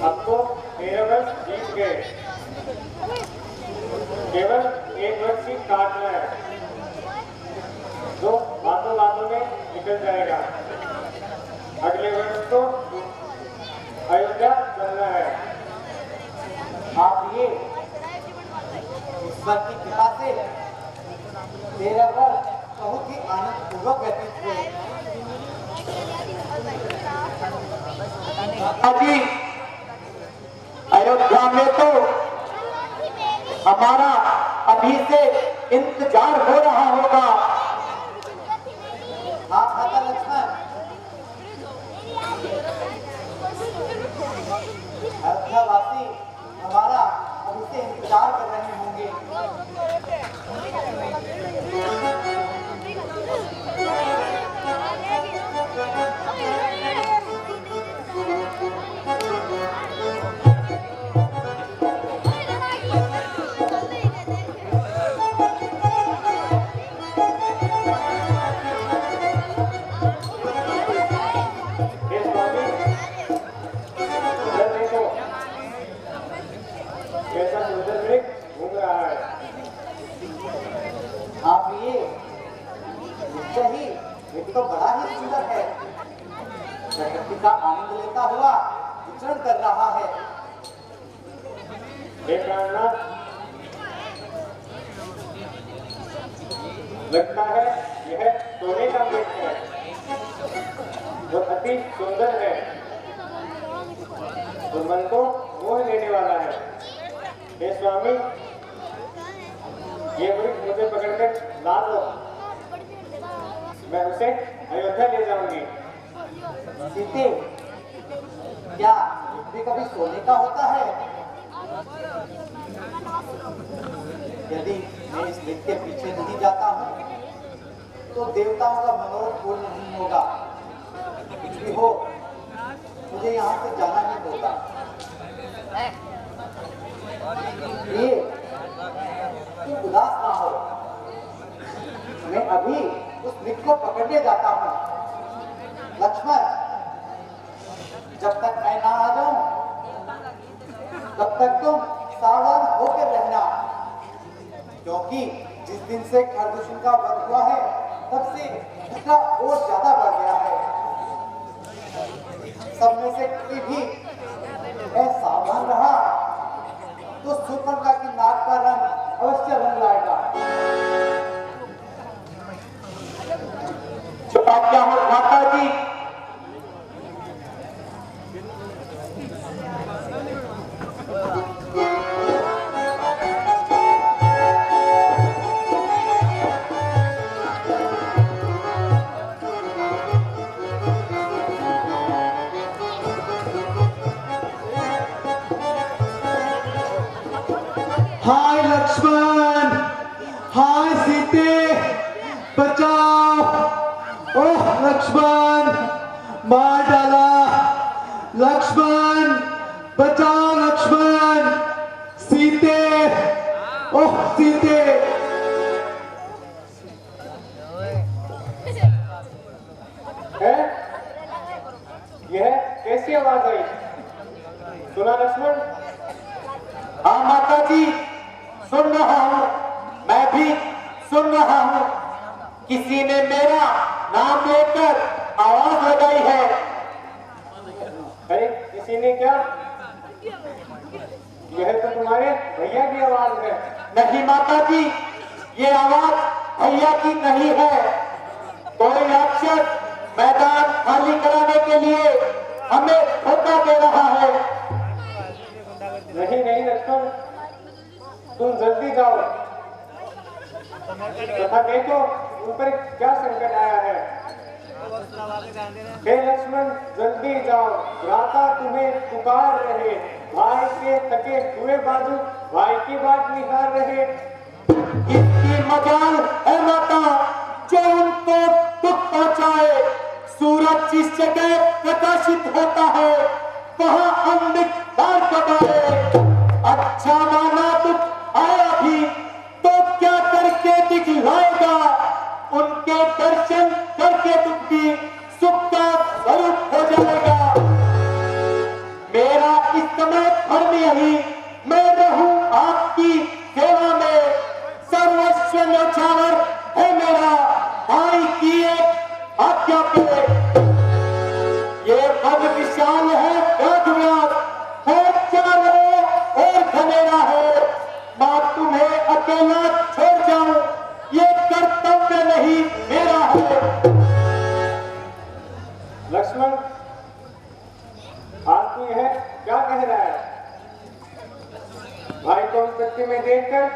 आपको 13 वर्ष जीत गए, केवल 1 वर्ष ही काटना है, जो बातों बातों में निकल जाएगा। अगले वर्ष तो अयोध्या चलना है। आप ये ईश्वर की कृपा से 13 वर्ष बहुत ही आनंद पूर्वक व्यतीत हुए। अभी अयोध्या में तो हमारा अभी से इंतजार हो रहा होगा। हाँ भ्राता लक्ष्मण, अयोध्यावासी हमारा अभी से इंतजार कर रहे होंगे। आप ये निश्चय ही एक तो बड़ा ही सुंदर है, प्रकृति का आनंद लेता हुआ विचरण कर रहा है। लगता है यह सोने का मृग है, जो अति सुंदर है, तो मन को मोह लेने वाला है। हे स्वामी, ये मृग मुझे पकड़कर ला दो, मैं उसे अयोध्या ले जाऊंगी। सीते, क्या ये कभी सोने का होता है? यदि मैं इस मृग के पीछे नहीं जाता हूँ तो देवताओं का मनोरथ पूर्ण नहीं होगा। कुछ भी हो, मुझे यहाँ से जाना ही होगा। ये तुम उदास ना हो, मैं अभी उस मृग को पकड़ने जाता हूँ। लक्ष्मण, जब तक मैं ना आ जाऊं तब तक तुम सावधान होकर रहना, क्योंकि जिस दिन से खरदूषण का वध हुआ है तब से खतरा और ज्यादा बढ़ गया है। सब में से कोई भी सावधान रहा तो शूर्पणखा की नाक का रंग अवश्य बन जाएगा। क्या हो माता जी? हाय लक्ष्मण, हाय सीते, बचाओ। ओह लक्ष्मण, मार डाला। लक्ष्मण बचाओ, लक्ष्मण। सीते, ओह सीते। है? यह कैसी आवाज आई? सुना लक्ष्मण? हाँ माता जी, सुन रहा हूँ, मैं भी सुन रहा हूँ। किसी ने मेरा नाम लेकर आवाज लगाई है। अरे किसी ने क्या? यह तो तुम्हारे भैया की आवाज है। नहीं माता जी, ये आवाज भैया की नहीं है। कोई राक्षस मैदान खाली कराने के लिए हमें धोखा दे रहा है। नहीं नहीं लक्ष्मण, तुम जल्दी जाओ तथा देखो उन पर क्या संकट आया है। हे लक्ष्मण, जल्दी जाओ, भ्राता तुम्हें पुकार रहे। भाई के थके हुए बाजू भाई की बात निहार रहे। इसकी मजाल है माता जो उनको दुख पहुंचाए। सूरज जिस जगह प्रकाशित होता है वहां अंधकार दबाए। अच्छा माना दुख आया भी तो क्या करके दिखलाएगा। उनके दर्शन करके दुख भी सुख का स्वरूप हो जाएगा। मेरा इस समय धर्म यही, मैं रहूं आपकी सेवा में। सर्वस्व न्यौछावर है मेरा भाई की एक आज्ञा पे। ये वन विशाल है, व्याध है चारों और घनेरा है। मां तुम्हें अकेला छोड़ जाऊं ये कर्तव्य नहीं मेरा है। लक्ष्मण, आज तू यह क्या कह रहा है? भाई को उस तथ्य में देखकर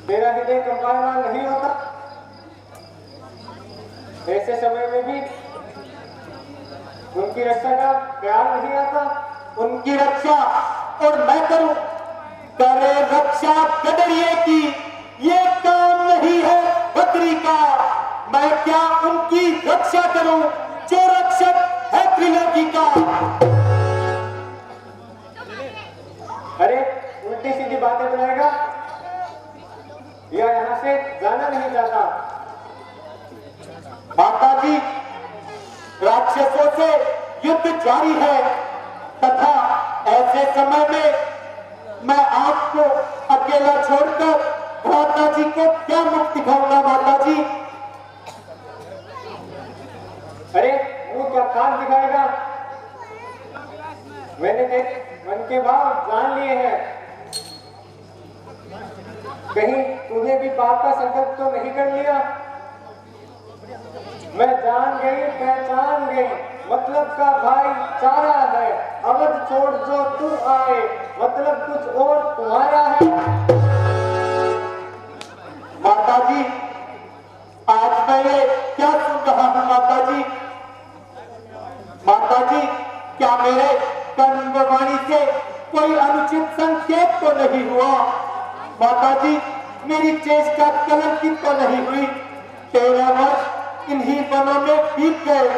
तेरा हृदय कंपायमान नहीं होता? ऐसे समय में भी उनकी रक्षा का ख्याल नहीं आता? उनकी रक्षा और मैं करूं? करे रक्षा गडरिए की, ये काम नहीं है बकरी का। मैं क्या उनकी रक्षा करूं जो रक्षक है त्रिलोकी का। अरे उल्टी सीधी बातें बनाएगा या यहाँ से जाना नहीं चाहता? माता जी, राक्षसों से युद्ध जारी है तथा ऐसे समय में मैं आपको अकेला छोड़कर भ्राता जी को क्या मुख दिखाऊंगा। माता जी, अरे वो क्या कान दिखाएगा? मैंने तेरे मन के भाव जान लिए हैं। कहीं तूने भी पाप का संकल्प तो नहीं कर लिया? मैं जान गई, पहचान गई, मतलब का भाई चारा है। अवध छोड़ जो तू आए, मतलब कुछ और तुम्हारा है। माता जी, आज मैं ये क्या सुन रहा हूं? माता जी, माता जी, क्या मेरे कर्म व वाणी से कोई अनुचित संकेत तो नहीं हुआ? माता जी, मेरी चेष्टा कलंकित तो नहीं हुई? 13 वर्ष इन्हीं वनों में बीत गए।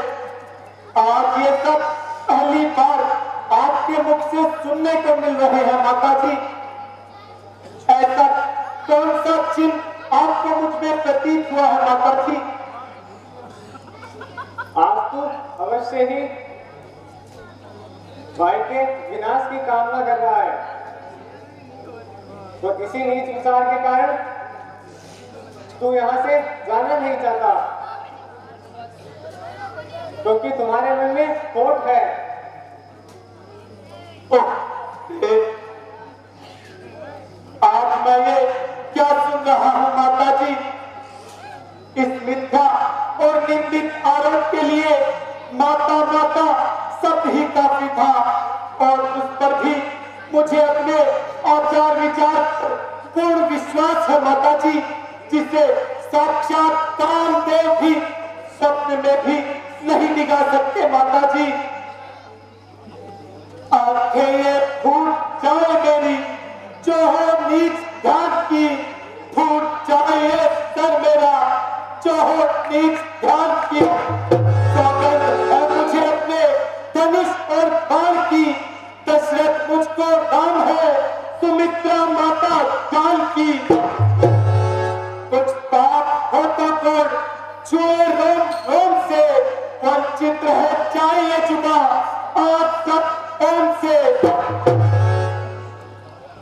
आज ये सब पहली बार आपके मुख से सुनने को मिल रहे हैं। माता जी, ऐसा कौन सा चिन्ह आपको मुझ में प्रतीत हुआ है? माता जी, आज तू अवश्य ही भाई के विनाश की कामना कर रहा है, तो इसी नीच विचार के कारण तू यहाँ से जाना नहीं चाहता। क्योंकि तुम्हारे मन में खोट है। ओह, आज मैं ये क्या सुन रहा हूं माता जी? इस मिथ्या और निंदित आरोप के लिए माता माता सब ही काफी था, और उस पर भी मुझे अपने आचार विचार पर पूर्ण विश्वास है माता जी, जिसे साक्षात कामदेव भी स्वप्न में भी नहीं दिखा सकते माता जी। आंखें ये फूट जाए मेरी जो हो नीच ध्यान की, फूट जाए ये सर मेरा जो हो नीच ध्यान की। सौगंध है मुझे अपने धनुष और बाण की, दशरथ मुझको राम है, सुमित्रा माता काल की। कुछ पाप हो तो गुण छुए रोम रोम से, वंचित रह जाए ये जुबा आज सब ओम से।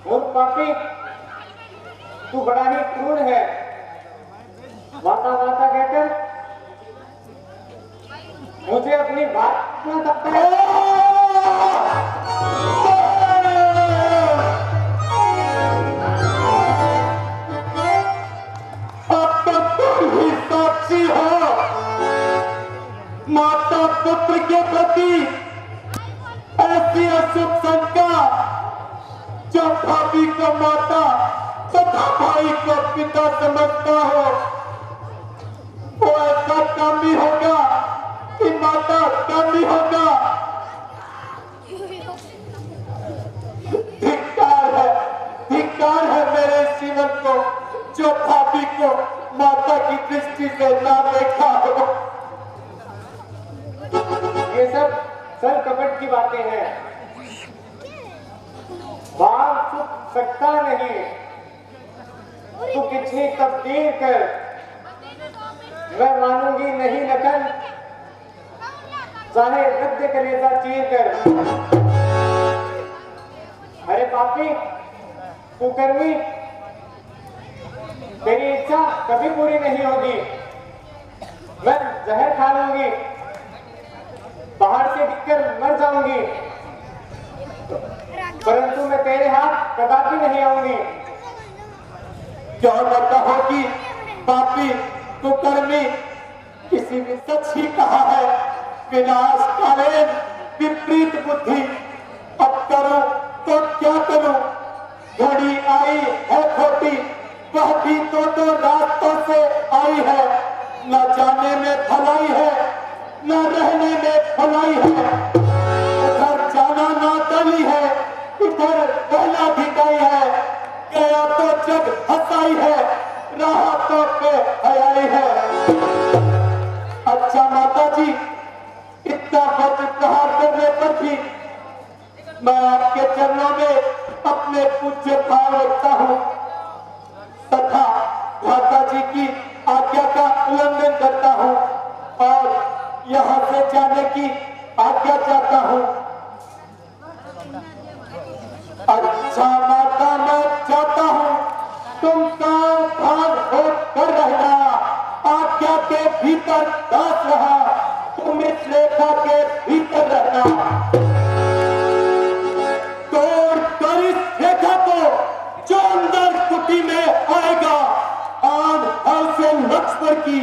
मूर्ख पापी, तू बड़ा ही क्रूर है। माता माता कहकर मुझे अपनी बात सुना सकता है। अब तो तुम ही साक्षी हो माता पुत्र के प्रति ऐसी अशुभ शंका, जब भाभी को माता तथा भाई को पिता समझता हो, वो ऐसा काम भी होगा कि माता काम भी होगा। धिक्कार है मेरे जीवन को, जो भाभी को माता की दृष्टि से ना देखा हो। ये सब सर कपट की बातें हैं। बाल सुख सकता नहीं। तू कितनी तब्दील कर, मैं मानूंगी नहीं लखन, चाहे रद्द कलेजा चीर कर। अरे पापी, कुकर्मी, तेरी इच्छा कभी पूरी नहीं होगी। मैं जहर खा लूंगी, बाहर से दिखकर मर जाऊंगी, परंतु मैं तेरे हाथ कदापि नहीं आऊंगी। क्यों न कहो कि पापी कुकर्मी, किसी ने सच ही कहा है, विनाश कालेन विपरीत बुद्धि। अब करूं तो क्या करूं, घड़ी आई है खोटी, वह भी तो रास्तों से आई है। न जाने में भलाई है, न रहने में भलाई है। उधर जाना ना दली है, इधर रहना भिकाई है। गया तो जग हंसाई है, रहा तो पे हयाई है। अच्छा माता जी, इतना वज्र प्रहार करने पर भी मैं आपके चरणों में अपने पूज्य भाव रखता हूँ तथा माता जी की आज्ञा का उल्लंघन करता हूँ और यहाँ से जाने की आज्ञा चाहता हूँ। अच्छा माता, मैं चाहता हूँ तुम सावधान होकर रहना, आज्ञा के भीतर दास रहा, तुम इस रेखा के भीतर रहना। तोड़ कर इस रेखा को जो अंदर कुटी में आएगा, आन हल से लक्ष्मण की